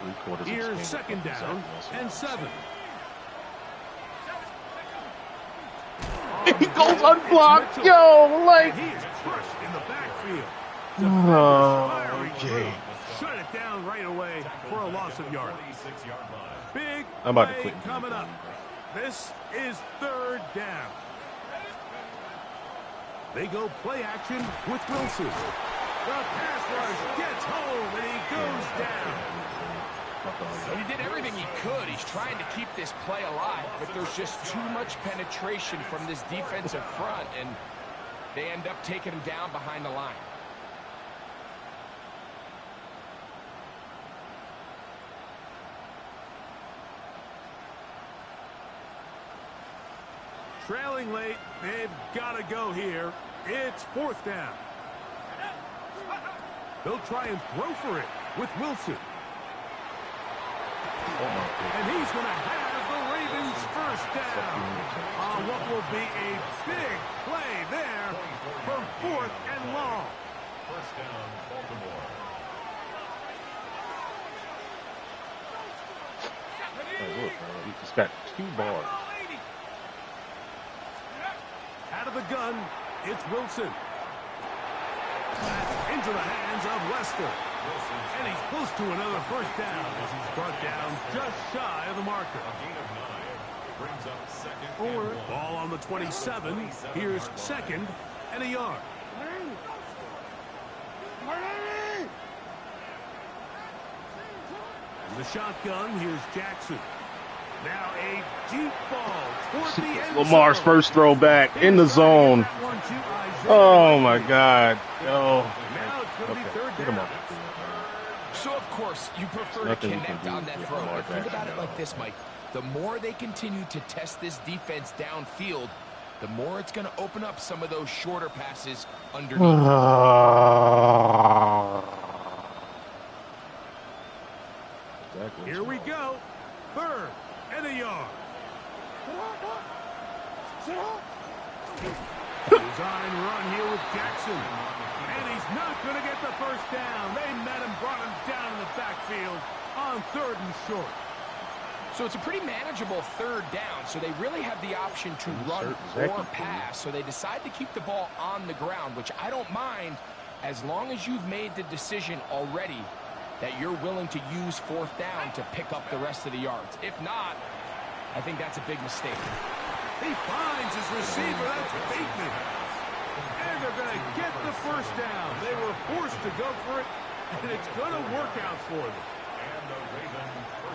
Here's 2nd down and 7. He goes unblocked. Yo, like. He's crushed in the backfield. Oh, okay. Shut it down right away for a loss of yardage. Big I'm about to play quit. coming up. This is 3rd down. They go play action with Wilson. The pass rush gets home and he goes down. And he did everything he could. He's trying to keep this play alive, but there's just too much penetration from this defensive front, and they end up taking him down behind the line. Trailing late, they've got to go here. It's 4th down. They'll try and throw for it with Wilson. And he's going to have the Ravens 1st down on what will be a big play there for 4th and long. 1st down, Baltimore. Hey, look, man, he just got 2 bars. Out of the gun, it's Wilson. Into the hands of Lester. And he's close to another 1st down as he's brought down just shy of the marker. A gain of 9 brings up 2nd and 1. Ball on the 27. Here's 2nd and a yard. And the shotgun, here's Jackson. Now a deep ball toward the end zone. Lamar's first throw back in the zone. Oh my God. Yo. Now it's going to be 3rd down. So, of course, you prefer to connect on that throw. But think about it like this, Mike. The more they continue to test this defense downfield, the more it's going to open up some of those shorter passes underneath. Here we go. 3rd and a yard. Design run here with Jackson. And he's not going to get the 1st down. They met him, brought him down in the backfield on 3rd and short. So it's a pretty manageable 3rd down, so they really have the option to run or pass. So they decide to keep the ball on the ground, which I don't mind as long as you've made the decision already that you're willing to use 4th down to pick up the rest of the yards. If not, I think that's a big mistake. He finds his receiver. That's Bateman. And they're going to get the 1st down. They were forced to go for it, and it's going to work out for them.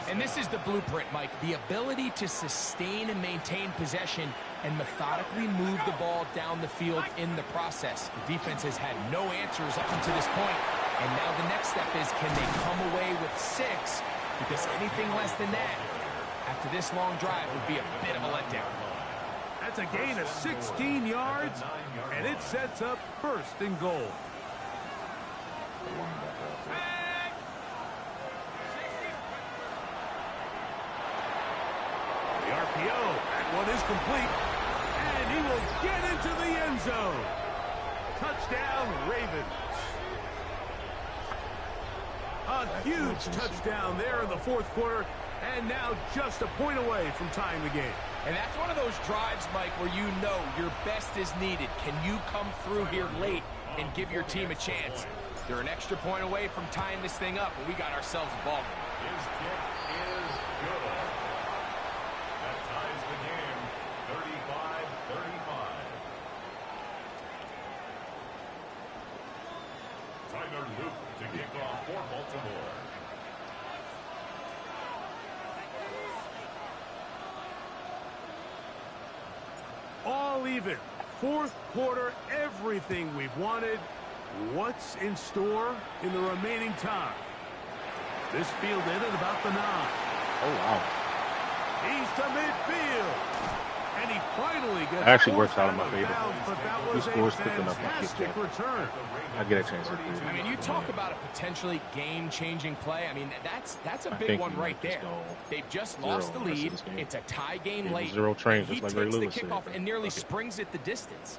And this is the blueprint, Mike. The ability to sustain and maintain possession and methodically move the ball down the field in the process. The defense has had no answers up until this point. And now the next step is, can they come away with 6? Because anything less than that, after this long drive, would be a bit of a letdown. That's a gain of 16 yards, and it sets up 1st and goal. The RPO, that one is complete, and he will get into the end zone. Touchdown, Ravens. A huge touchdown there in the 4th quarter, and now just a point away from tying the game. And that's one of those drives, Mike, where you know your best is needed. Can you come through here late and give your team a chance? They're an extra point away from tying this thing up, and we got ourselves a ball game. His kick is good. That ties the game, 35-35. Tyler Luke to kick off for Baltimore. still even. Fourth quarter, everything we've wanted. What's in store in the remaining time? This fielded at about the 9. Oh, wow. He's to midfield. And he finally gets It actually works out in my favor. bounds, but that He was scores a quick enough, I get fantastic that. return. I get a chance to do it. I mean, you talk about a potentially game-changing play. I mean, that's a I big think one he right might just there. go They've just 0 lost the the rest of lead. this game. It's a tie game Cable late. zero train, He just like takes Ray the Lewis said. kickoff and nearly Fuck it. springs it the distance.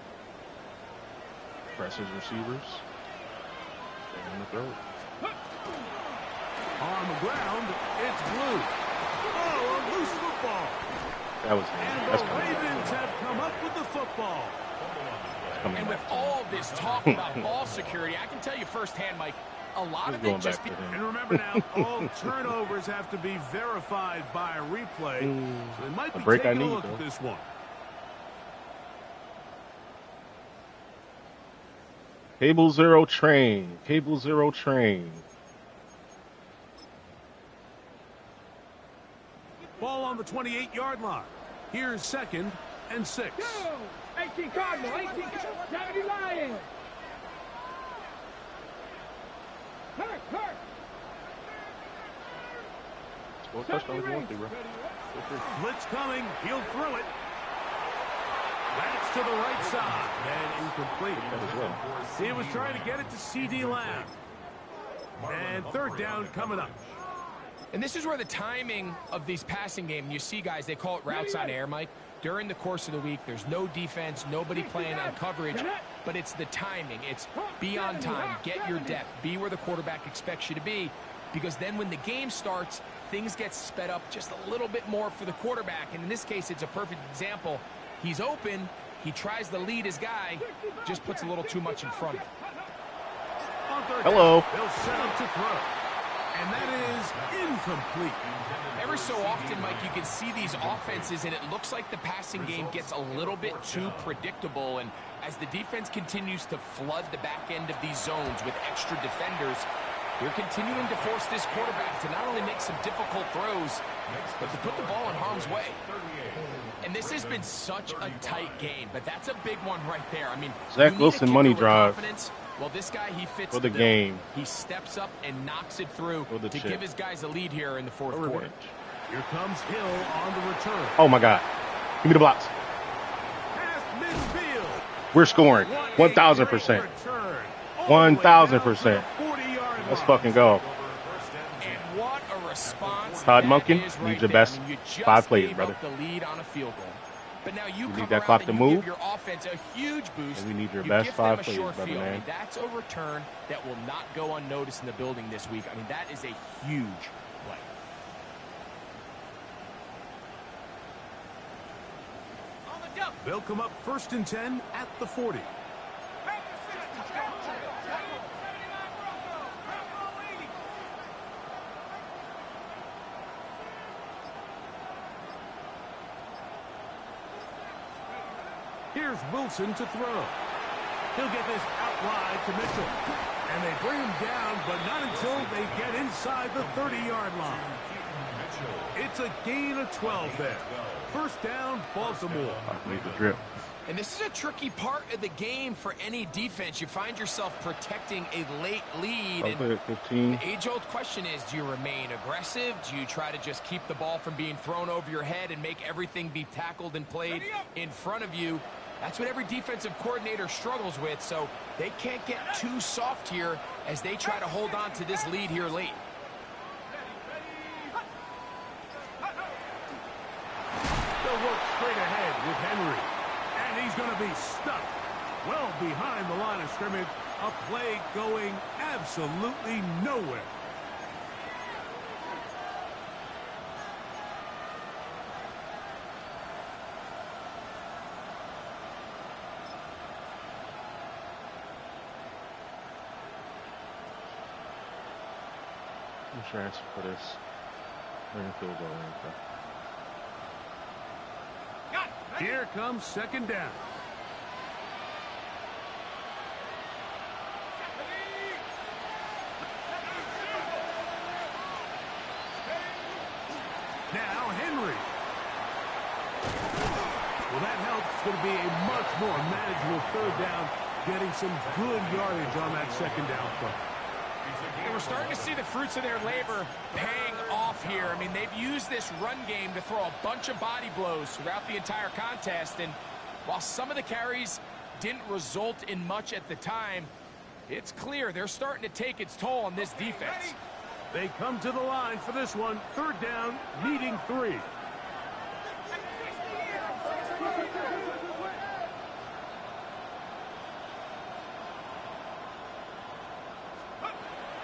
Presses receivers. Stay on the throat. On the ground, it's Blue. Oh, a loose football. That was And that's the coming. Ravens have come up with the football. That's coming And with back. all this talk about ball security, I can tell you firsthand, Mike, a lot He's of going it just back to And him. remember now, all turnovers have to be verified by a replay. So they might A be break I taking a need, look though. at this one. Cable zero train. Cable zero train. Ball on the 28-yard line. Here's 2nd and 6. 18 Cardinal, 18 70 Lions. Hurt. Score a touchdown if you want to, bro. Blitz coming. He'll throw it. That's to the right side. And incomplete. That as well. He was trying to get it to C.D. Lamb. And 3rd down coming up. And this is where the timing of these passing games, you see guys, they call it routes on air, Mike. During the course of the week, there's no defense, nobody playing on coverage, but it's the timing. It's be on time, get your depth, be where the quarterback expects you to be, because then when the game starts, things get sped up just a little bit more for the quarterback. And in this case, it's a perfect example. He's open, he tries to lead his guy, just puts a little too much in front of him. On 3rd Hello. down, they'll set up to throw. And that is incomplete. Every so often, Mike, you can see these offenses, and it looks like the passing game gets a little bit too predictable. And as the defense continues to flood the back end of these zones with extra defenders, they're continuing to force this quarterback to not only make some difficult throws, but to put the ball in harm's way. And this has been such a tight game, but that's a big one right there. I mean, Zach you need a Wilson kicker money with drive. confidence. Well, this guy, he fits For the bill. game. He steps up and knocks it through For the to chip. give his guys a lead here in the fourth quarter. Revenge. Here comes Hill on the return. Oh my God. Give me the blocks. Past midfield. We're scoring. What a 1,000%. great return. All the way 1,000%. down to the 40-yard Let's line. fucking go. And what a response Todd that Monken is needs right your there. best I mean, you just 5 plays, gave brother. up the lead on a field goal. But now you We come need that around clock and to you move. give your offense a huge boost. And we need your You best give 5 them a plays, short brother, field. I man. mean, that's a return that will not go unnoticed in the building this week. I mean, that is a huge play. They'll come up 1st and 10 at the 40. Here's Wilson to throw. He'll get this out wide to Mitchell. And they bring him down, but not until they get inside the 30-yard line. It's a gain of 12 there. 1st down, Baltimore. I need the drip. And this is a tricky part of the game for any defense. You find yourself protecting a late lead. I'll And put it at 15. the age-old question is, do you remain aggressive? Do you try to just keep the ball from being thrown over your head and make everything be tackled and played in front of you? That's what every defensive coordinator struggles with, so they can't get too soft here as they try to hold on to this lead here late. They'll work straight ahead with Henry. And he's going to be stuck well behind the line of scrimmage. A play going absolutely nowhere. I'm sure answer for this. We're in field goal range. Here comes 2nd down. Now Henry. Well, that helps. It's going to be a much more manageable third down, getting some good yardage on that second down play. And we're starting to see the fruits of their labor paying off here. I mean, they've used this run game to throw a bunch of body blows throughout the entire contest. And while some of the carries didn't result in much at the time, it's clear they're starting to take its toll on this defense. They come to the line for this one. Third down, needing 3.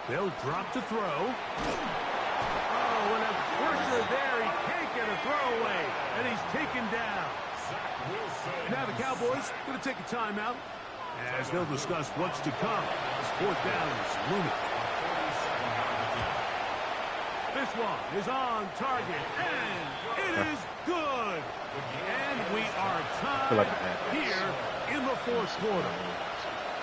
They'll drop to throw. Oh, and a pressure there. He can't get a throw away, and he's taken down. Now the Cowboys going to take a timeout as they'll discuss what's to come. This fourth down is looming. This one is on target, and it is good. And we are tied here in the fourth quarter.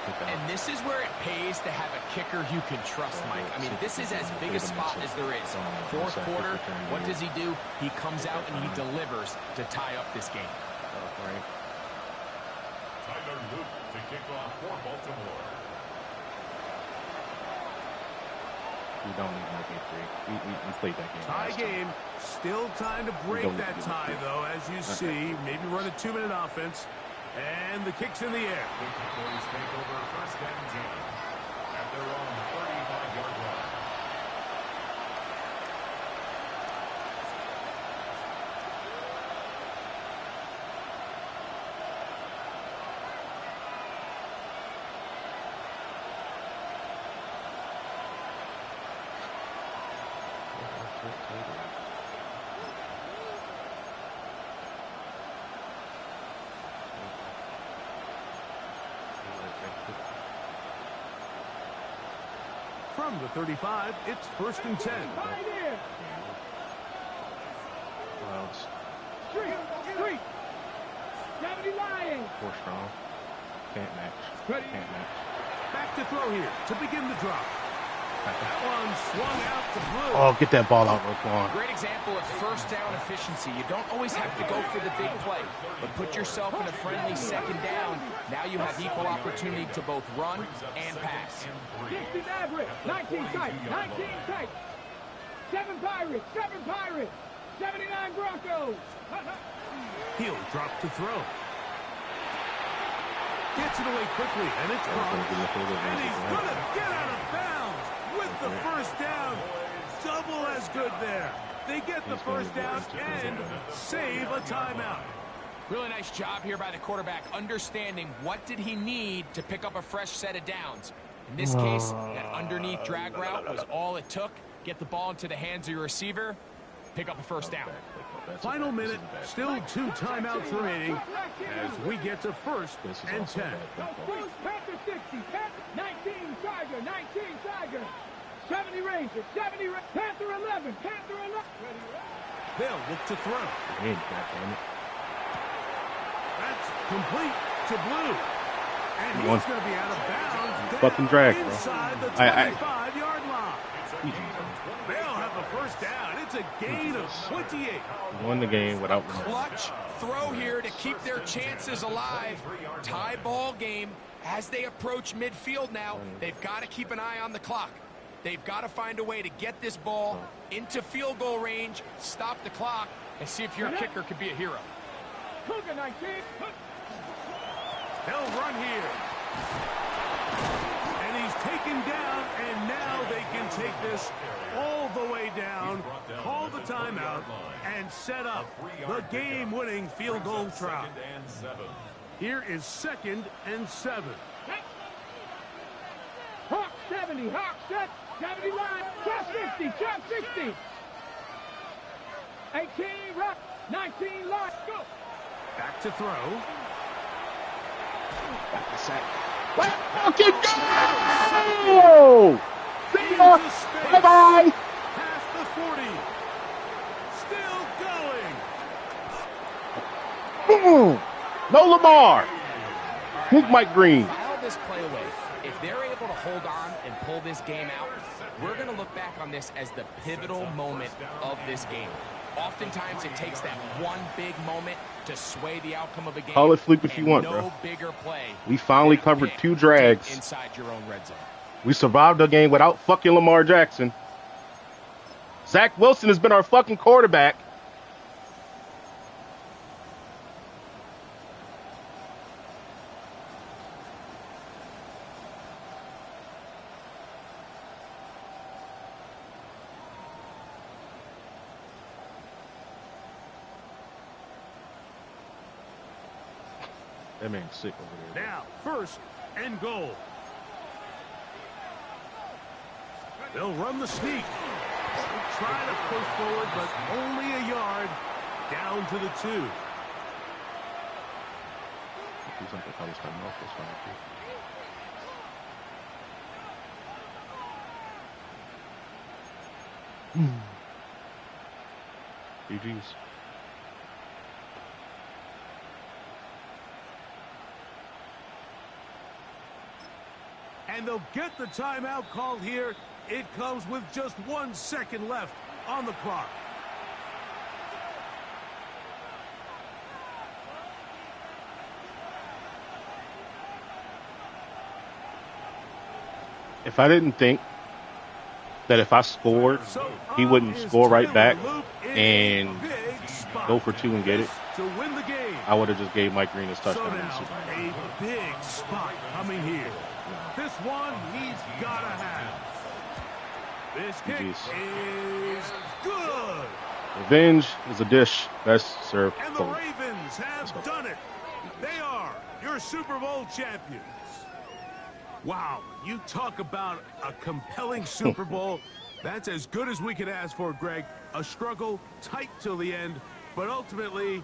And this is where it pays to have a kicker you can trust, Mike. I mean, this is as big a spot as there is. Fourth quarter, what does he do? He comes out and he delivers to tie up this game. Tyler Luke to kick off for Baltimore. We don't need no victory. We played that game. Tie game. Still time to break that tie, though, as you see. Maybe run a 2-minute offense. And the kick's in the air. The Cowboys take over first and 10 at their own 35-yard line. From the 35, it's first and 10. Street. 70 Lions. 4 strong. Can't match. Can't match. Back to throw here to begin the drop. That one swung out to Blue. Oh, get that ball out, Roquan. Great example of first down efficiency. You don't always have to go for the big play, but put yourself in a friendly second down. Now you have equal opportunity to both run and pass. 60 Maverick. 19 tight. 19 tight. 7 Pirates. 79 Broncos. He'll drop to throw. Gets it away quickly, and it's caught. And he's going to get out of bounds with the first down. Double as good there. They get the first down and save a timeout. Really nice job here by the quarterback, understanding what did he need to pick up a fresh set of downs. In this case, that underneath drag route was all it took. Get the ball into the hands of your receiver, pick up a first down. Final minute, still 2 timeouts remaining as we get to first and 10. Panther 60, 19 Tiger, 19 Tiger. 70 Ranger, Panther 11, Panther 11. They'll look to throw. That's complete to Blue. And he's going to be out of bounds. Fucking drag, bro. Inside the 25-yard line. They'll have a first down. It's a gain of 28. Won the game without running. Clutch throw here to keep their chances alive. Tie ball game as they approach midfield now. They've got to keep an eye on the clock. They've got to find a way to get this ball into field goal range, stop the clock, and see if your kicker could be a hero. Cougar 19. They'll run here. And he's taken down, and now they can take this all the way down, call the timeout, and set up the game-winning field goal try. Here is 2nd and 7. Hawk 70, Hawk 70 line, Chop 60. 18 Rock, 19 line, go. Back to throw. Back to sack. Let's fucking go! Bye-bye! Past the 40. Still going. No Lamar. Big Mike Green. File this play away. If they're able to hold on and pull this game out, we're going to look back on this as the pivotal moment of this game. Oftentimes, it takes that one big moment to sway the outcome of a game. Call it fluke if you want, no bro. Bigger play. We finally than a covered pick 2 drags. deep inside your own red zone. We survived the game without fucking Lamar Jackson. Zach Wilson has been our fucking quarterback. That man's sick over there. Now, first and goal. They'll run the sneak. They'll try to push forward, but only a yard down to the 2. He's like, I was coming off this one. GG's. And they'll get the timeout called here. It comes with just 1 second left on the clock. If I didn't think that if I scored, he wouldn't score right back and go for 2 and get it, I would have just gave Mike Green his touchdown. So now, a big spot coming here. This one he's got to have. This kick is good. Revenge is a dish best served And the cold. Ravens have done it. They are your Super Bowl champions. Wow, you talk about a compelling Super Bowl. That's as good as we could ask for, Greg. A struggle tight till the end, but ultimately,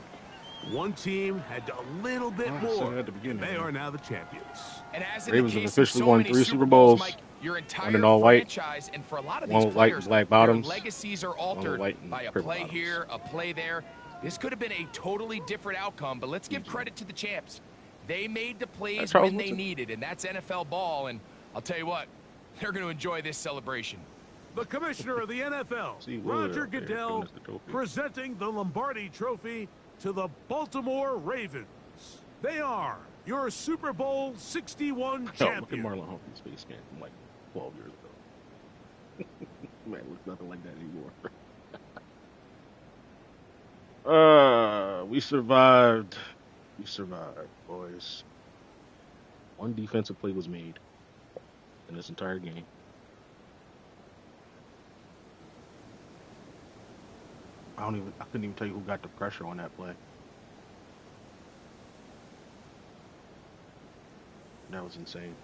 one team had a little bit more. At the beginning, they are now the champions. And as in Ravens the have case of officially so won many 3 Super Super Bowls. Mike, your entire One in all white, franchise, and for a lot of one these with white players, and black their bottoms, legacies are one altered with white and by a purple play bottoms. here, a play there. This could have been a totally different outcome, but let's give credit to the champs. They made the plays when they needed, and that's NFL ball. And I'll tell you what, they're going to enjoy this celebration. The commissioner of the NFL, Roger Goodell, presenting the Lombardi Trophy to the Baltimore Ravens. They are your Super Bowl 61 Look at champion. Marlon Humphrey's face scan from like 12 years ago. Man, looks nothing like that anymore. We survived. We survived, boys. One defensive play was made in this entire game. I couldn't even tell you who got the pressure on that play. That was insane.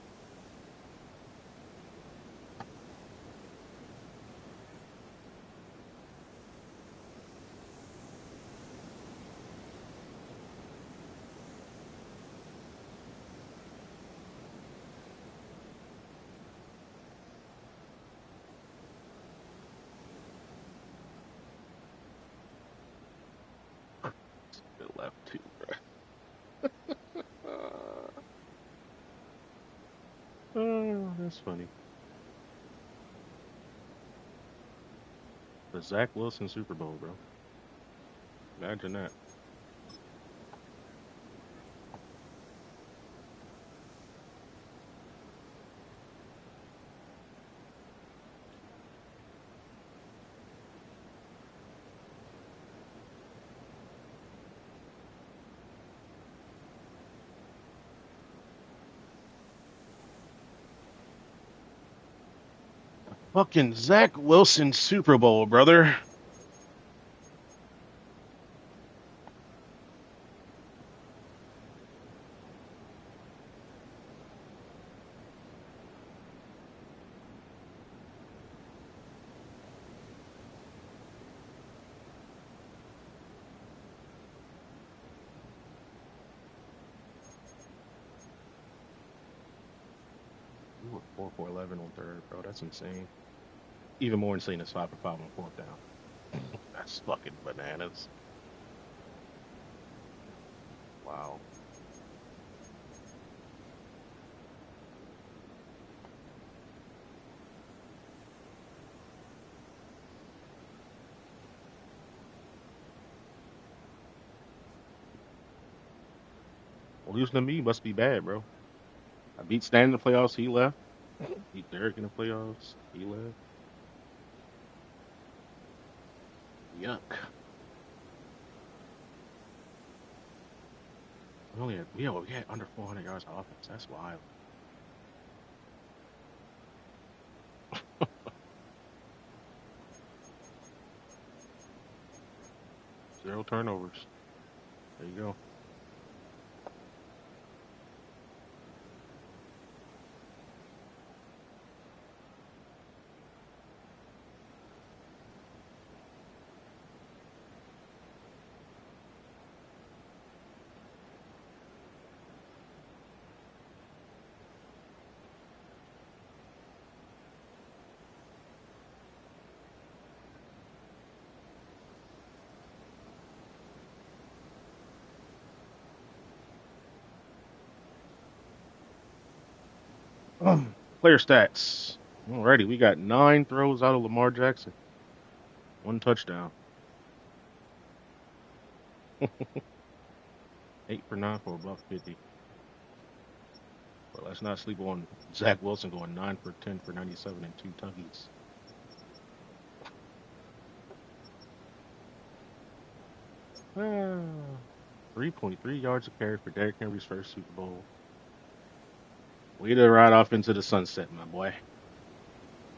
Left too, bro. Oh, that's funny. The Zach Wilson Super Bowl, bro. Imagine that. Fucking Zach Wilson Super Bowl, brother. We were 4 for 11 on third, bro. That's insane. Even more insane is 5 for 5 on fourth down. That's fucking bananas. Wow. losing to me must be bad, bro. I beat Stan in the playoffs. He left. Beat Derek in the playoffs. He left. Yuck. We had under 400 yards of offense. That's wild. 0 turnovers. There you go. Player stats. Alrighty, we got 9 throws out of Lamar Jackson. 1 touchdown. 8 for 9 for $150. But let's not sleep on Zach Wilson going 9 for 10 for 97 and 2 tuggies. Ah, 3.3 yards a carry for Derrick Henry's first Super Bowl. Way to ride off into the sunset, my boy.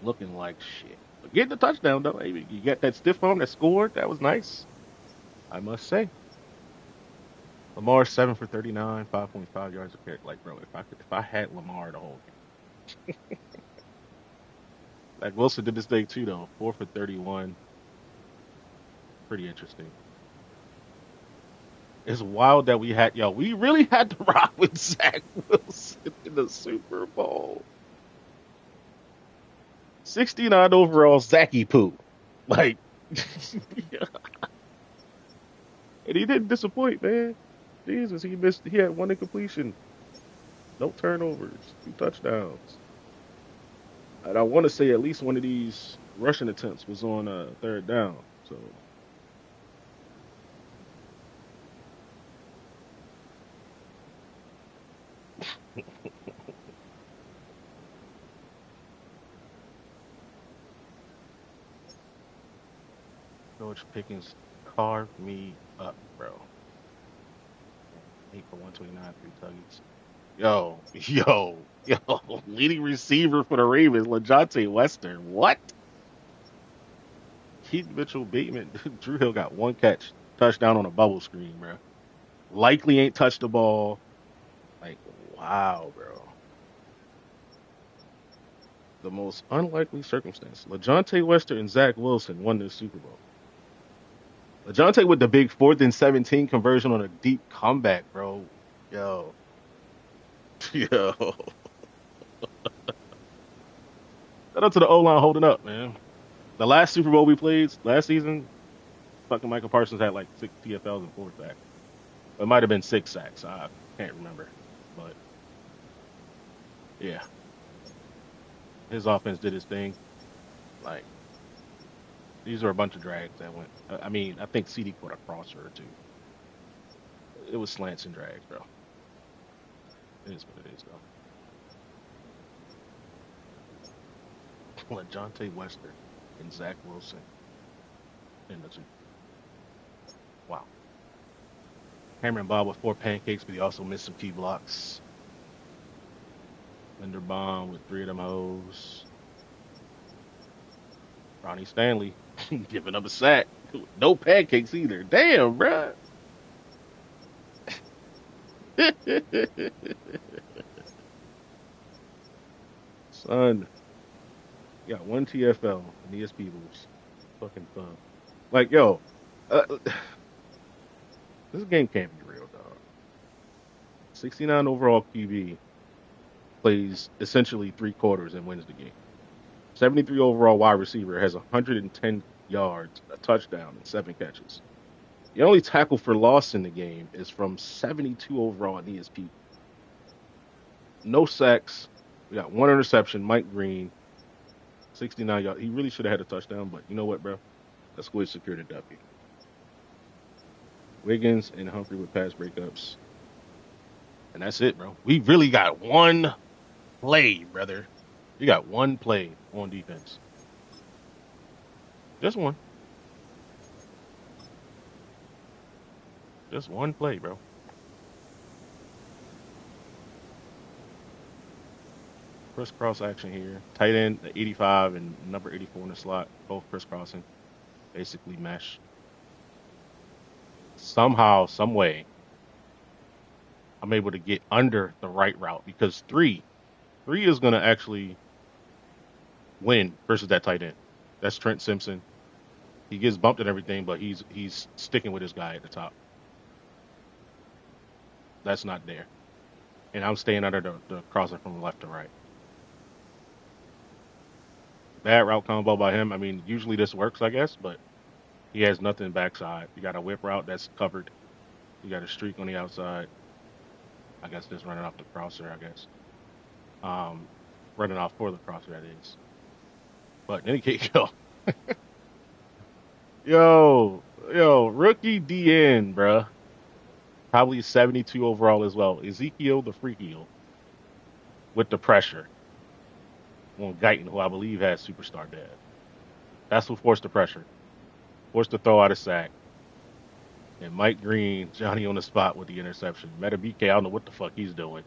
Looking like shit. But getting the touchdown, though. Hey, you got that stiff arm that scored. That was nice, I must say. Lamar 7 for 39, 5.5 yards a carry. Like, bro, if I had Lamar the whole game. Like Wilson did this thing too, though. 4 for 31. Pretty interesting. It's wild that we really had to rock with Zach Wilson in the Super Bowl. 69 overall, Zachy Poo. Like, yeah. And he didn't disappoint, man. Jesus, he had 1 incompletion. No turnovers, 2 touchdowns. And I want to say at least one of these rushing attempts was on 3rd down. So George Pickens carved me up, bro. 8 for 129, 3 tuggies. Yo. Leading receiver for the Ravens, LaJonte Western. What? Keith Mitchell, Bateman, Drew Hill got 1 catch, touchdown on a bubble screen, bro. Likely ain't touched the ball. Like, wow, bro. The most unlikely circumstance. LaJonte Western and Zach Wilson won this Super Bowl. LaJonte with the big 4th and 17 conversion on a deep comeback, bro. Yo. Yo. Shout out to the O-line holding up, man. The last Super Bowl we played last season, fucking Michael Parsons had like 6 TFLs and 4 sacks. It might have been 6 sacks. I can't remember. But, yeah. His offense did his thing. Like, these are a bunch of drags that went. I mean, I think CD caught a crosser or 2. It was slants and drags, bro. It is what it is, though. LaJonte Western and Zach Wilson in the Super. Wow. Cameron Bob with 4 pancakes, but he also missed some key blocks. Linderbaum with 3 of them O's. Ronnie Stanley giving up a sack. No pancakes either. Damn, bruh. Son, you got 1 TFL and these people's fucking fun. Like, yo, this game can't be real, dog. 69 overall QB plays essentially 3 quarters and wins the game. 73 overall wide receiver has 110 yards, a touchdown, and 7 catches. The only tackle for loss in the game is from 72 overall in ESP. No sacks. We got 1 interception. Mike Green, 69 yards. He really should have had a touchdown, but you know what, bro? Let's go ahead and secure the W. Wiggins and Humphrey with pass breakups. And that's it, bro. We really got one play, brother. You got one play on defense. Just one. Just one play, bro. Crisscross action here. Tight end, the 85 and number 84 in the slot, both crisscrossing, basically mesh. Somehow, some way, I'm able to get under the right route because three is gonna actually win versus that tight end. That's Trent Simpson. He gets bumped and everything, but he's sticking with his guy at the top. That's not there. And I'm staying under the crosser from left to right. Bad route combo by him. I mean, usually this works, I guess, but he has nothing backside. You got a whip route that's covered. You got a streak on the outside. I guess just running off the crosser, I guess. Um, running off for the crosser, that is. But in any case, yo, rookie DN, bruh. Probably 72 overall as well. Ezekiel the free heel with the pressure on Guyton, who I believe has superstar dad. That's who forced the pressure, forced to throw out a sack. And Mike Green, Johnny on the spot with the interception. Metabike, I don't know what the fuck he's doing.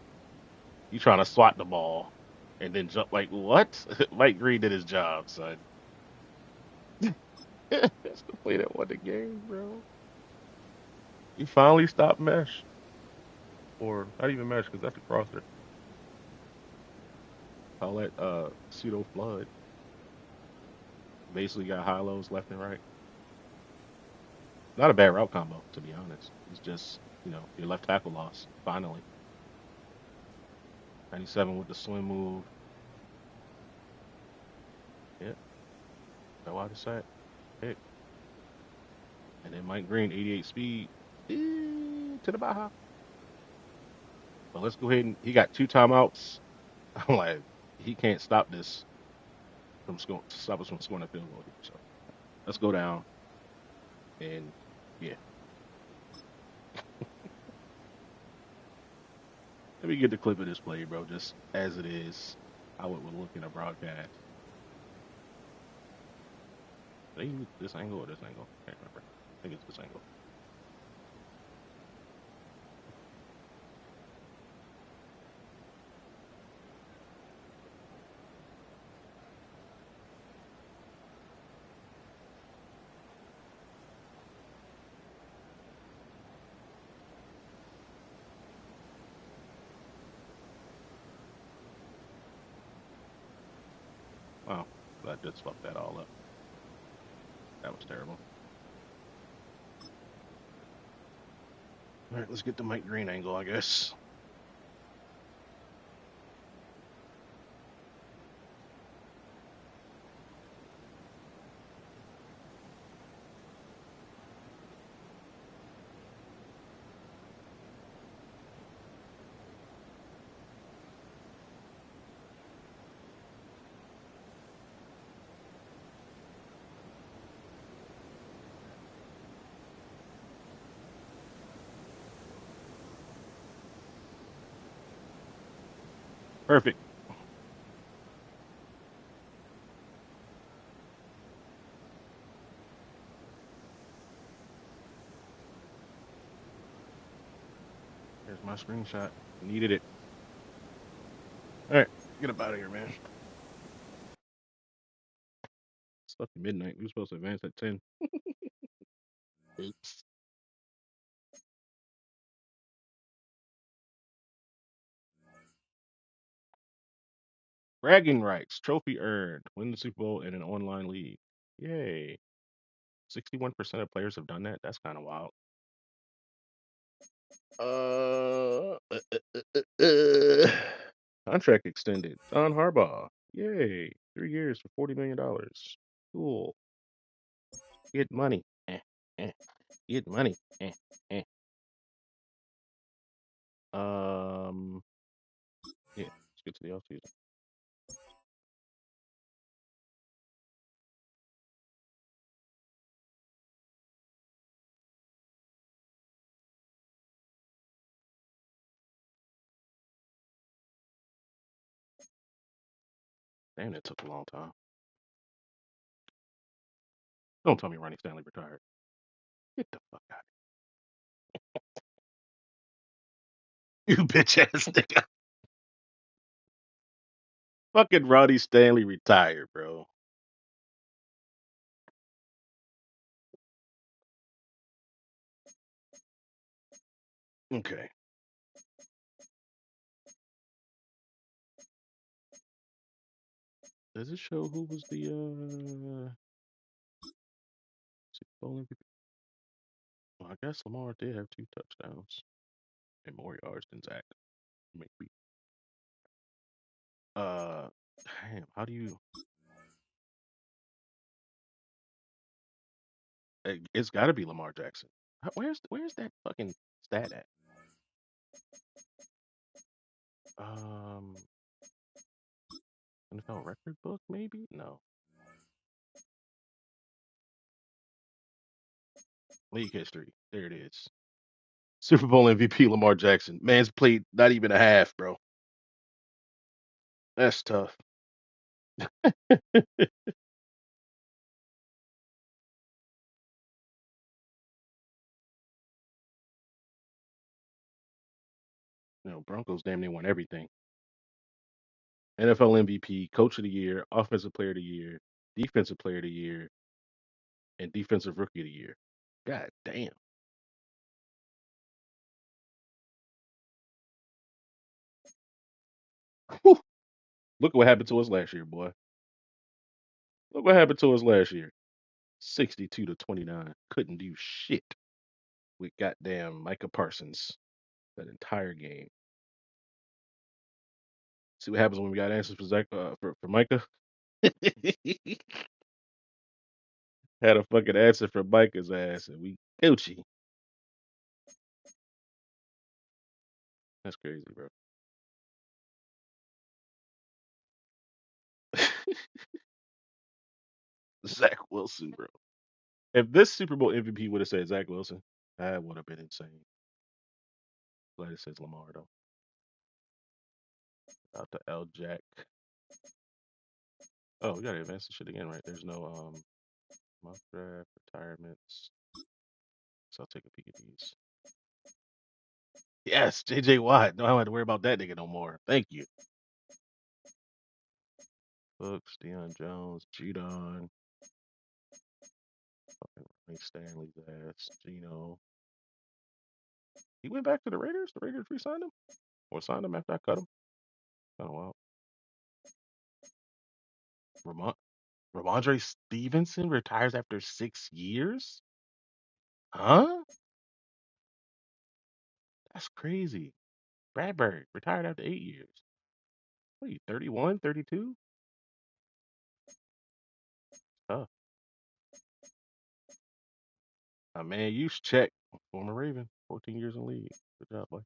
He's trying to swat the ball and then jump like what? Mike Green did his job, son. That's the play that won the game, bro. He finally stopped mesh. Or not even mesh, because that's the crosser. Call that pseudo flood. Basically got high lows left and right. Not a bad route combo, to be honest. It's just, your left tackle loss, finally. 97 with the swim move. Yeah, go out of sight. Pick. And then Mike Green, 88 speed. To the Baja. But let's go ahead and he got two timeouts. I'm like, he can't stop this from stop us from scoring a field goal here. So let's go down and yeah. Let me get the clip of this play, bro, just as it is. How it would look in a broadcast. They use this angle or this angle? Can't remember. I think it's this angle. Wow, that just fucked that all up. That was terrible. All right, let's get the Mike Green angle, I guess. Perfect. Here's my screenshot. Needed it. All right, get up out of here, man. It's fucking midnight. We were supposed to advance at 10. Oops. Bragging rights. Trophy earned. Win the Super Bowl in an online league. Yay. 61% of players have done that. That's kind of wild. Uh, uh, uh, uh. Contract extended. John Harbaugh. Yay. 3 years for $40 million. Cool. Get money. Eh. Get money. Eh. Um, yeah, let's get to the offseason. Damn, that took a long time. Don't tell me Ronnie Stanley retired. Get the fuck out. You bitch ass nigga. Fucking Ronnie Stanley retired, bro. Okay. Does it show who was the Super Bowl MVP? Well, I guess Lamar did have 2 touchdowns and more yards than Zach. Maybe. Uh, damn. How do you? It's got to be Lamar Jackson. Where's that fucking stat at? Um, NFL record book maybe? No. League history. There it is. Super Bowl MVP Lamar Jackson. Man's played not even a half, bro. That's tough. Broncos damn near won everything. NFL MVP, Coach of the Year, Offensive Player of the Year, Defensive Player of the Year, and Defensive Rookie of the Year. God damn. Whew. Look what happened to us last year, boy. Look what happened to us last year. 62-29. Couldn't do shit with goddamn Micah Parsons that entire game. See what happens when we got answers for Zach, for Micah. Had a fucking answer for Micah's ass, and we Gucci. That's crazy, bro. Zach Wilson, bro. If this Super Bowl MVP would have said Zach Wilson, that would have been insane. Glad it says Lamar though. Out to L Jack. Oh, we gotta advance the shit again, right? There's no mock draft retirements. So I'll take a peek at these. Yes, JJ Watt. No, I don't have to worry about that nigga no more. Thank you. Books, Deion Jones, Judon, fucking Ronnie Stanley's ass, Gino. He went back to the Raiders. The Raiders re-signed him, or signed him after I cut him. Kind of wild. Ramon, Ramondre Stevenson retires after 6 years. Huh? That's crazy. Bradbury retired after 8 years. What are you, 31, 32? Tough. Man, use check. Former Raven, 14 years in the league. Good job, boy.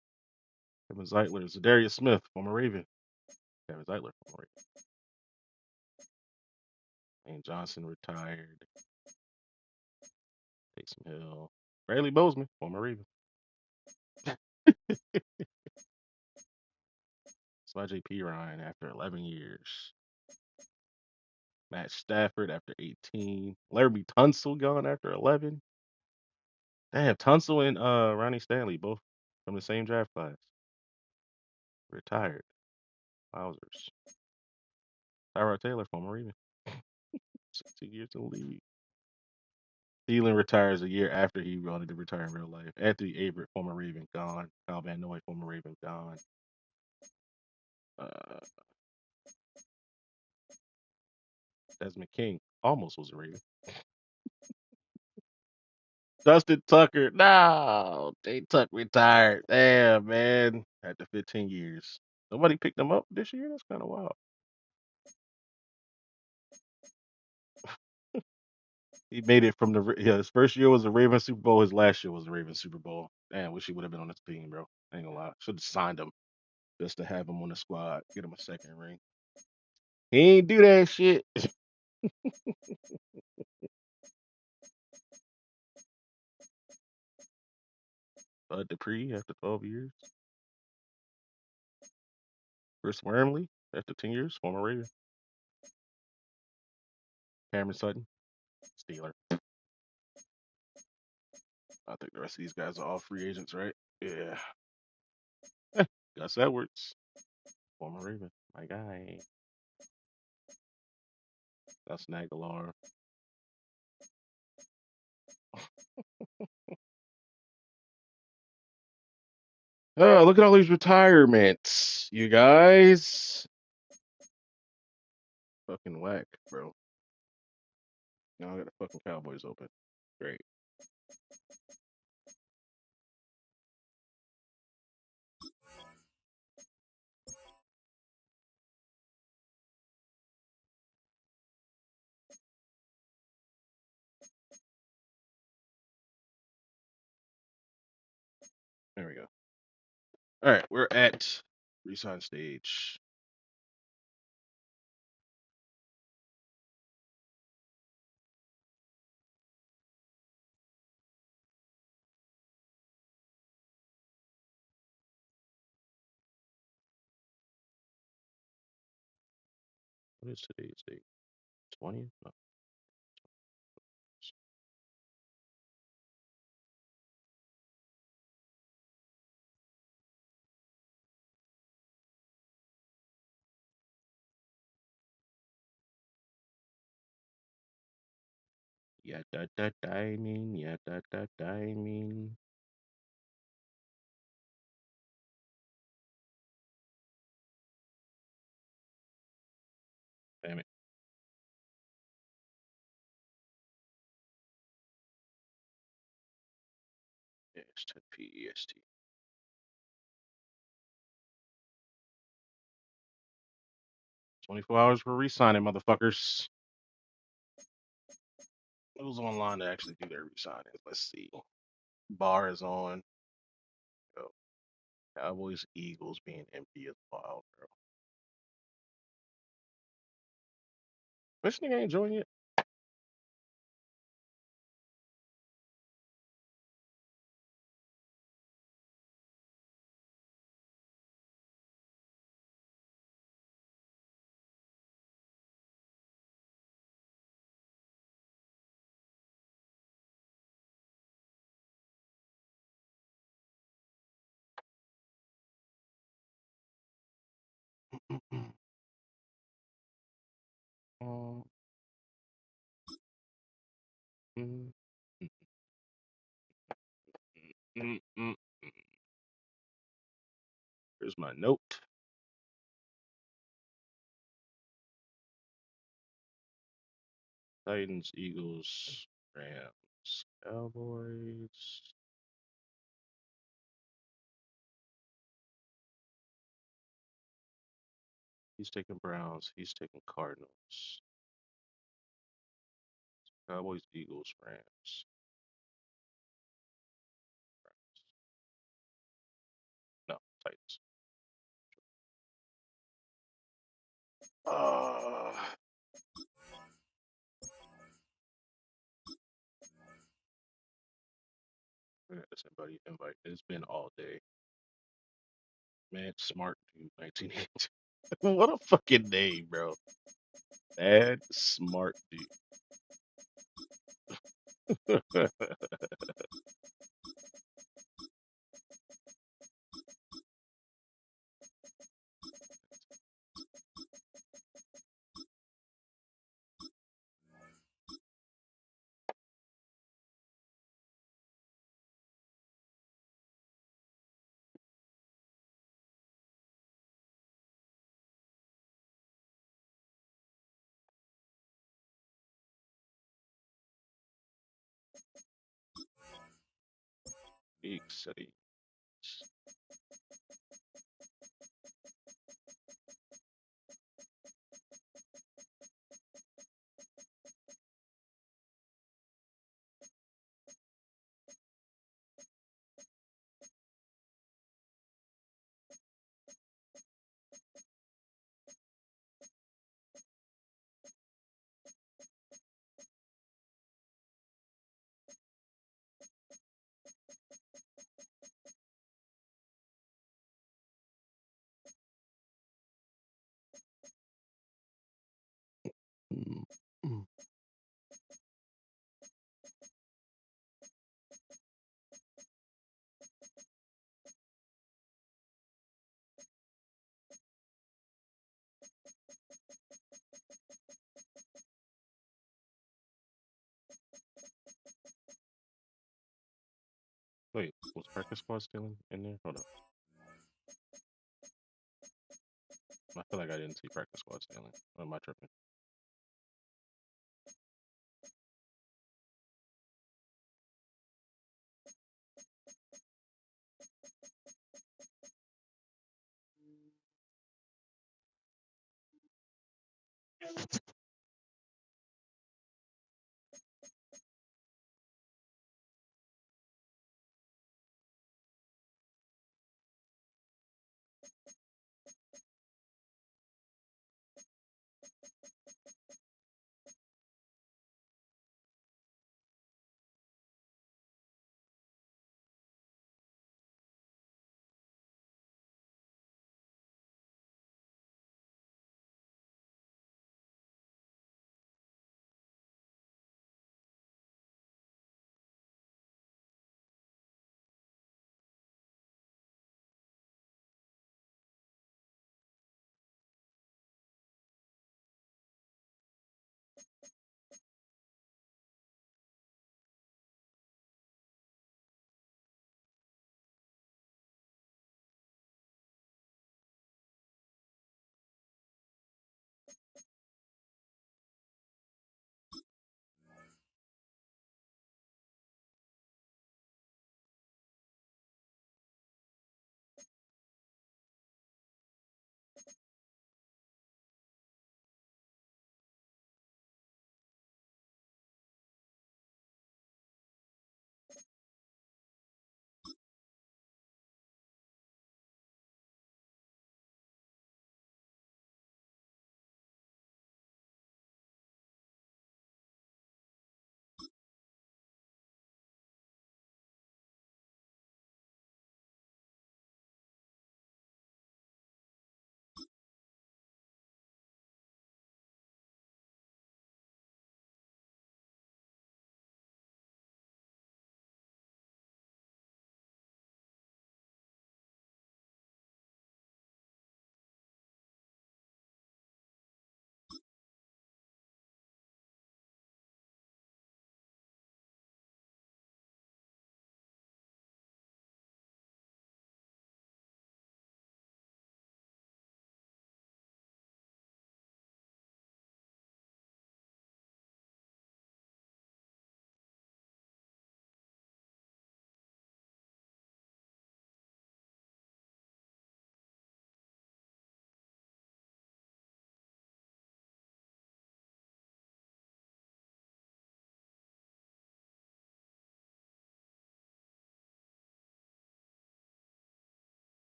Kevin Zeitler, Zadarius Smith, former Raven. Kevin Zeitler, former Raven. Lane Johnson retired. Taysom Hill. Bradley Bozeman, former Raven. Sly P. Ryan after 11 years. Matt Stafford after 18. Larry Tunsil gone after 11. Damn, Tunsil and Ronnie Stanley, both from the same draft class. Retired. Wowzers. Tyrod Taylor, former Raven. 16 years in the league. Thielen retires a year after he wanted to retire in real life. Anthony Averett, former Raven, gone. Kyle Van Noy, former Raven, gone. Uh, Desmond King almost was a Raven. Dustin Tucker, no, they Tuck retired. Damn, man, after 15 years. Nobody picked him up this year. That's kind of wild. He made it from his first year was a Ravens Super Bowl. His last year was a Ravens Super Bowl. Damn, wish he would have been on this team, bro. Ain't gonna lie. Should have signed him just to have him on the squad, get him a second ring. He ain't do that shit. Dupree after 12 years. Chris Wormley after 10 years, former Raven. Cameron Sutton, Steeler. I think the rest of these guys are all free agents, right? Yeah. Gus Edwards, former Raven, my guy. That's Aguilar. Oh, look at all these retirements, you guys. Fucking whack, bro. Now I got the fucking Cowboys open. Great. There we go. All right, we're at resign stage. What is today's date? 20th? No. Yeah, that timing. Yeah, that timing. Damn it. Yeah, it's 10 PEST. 24 hours for re-signing, motherfuckers. Who's online to actually do their re-signing? Let's see. Bar is on. Go. Cowboys, Eagles being empty as wild, bro. This nigga ain't enjoying it. Um, mm, mm, mm. Here's my note. Titans, Eagles, Rams, Cowboys. He's taking Browns. He's taking Cardinals. Cowboys, Eagles, Rams. No, Titans. Uh, where is somebody invite? It's been all day. Man, smart dude, 1980. What a fucking name, bro. Mad smart dude. Big city. Mm, mm. Wait, was practice squad still in there? Hold on. I feel like I didn't see practice squad stealing. Or am I tripping?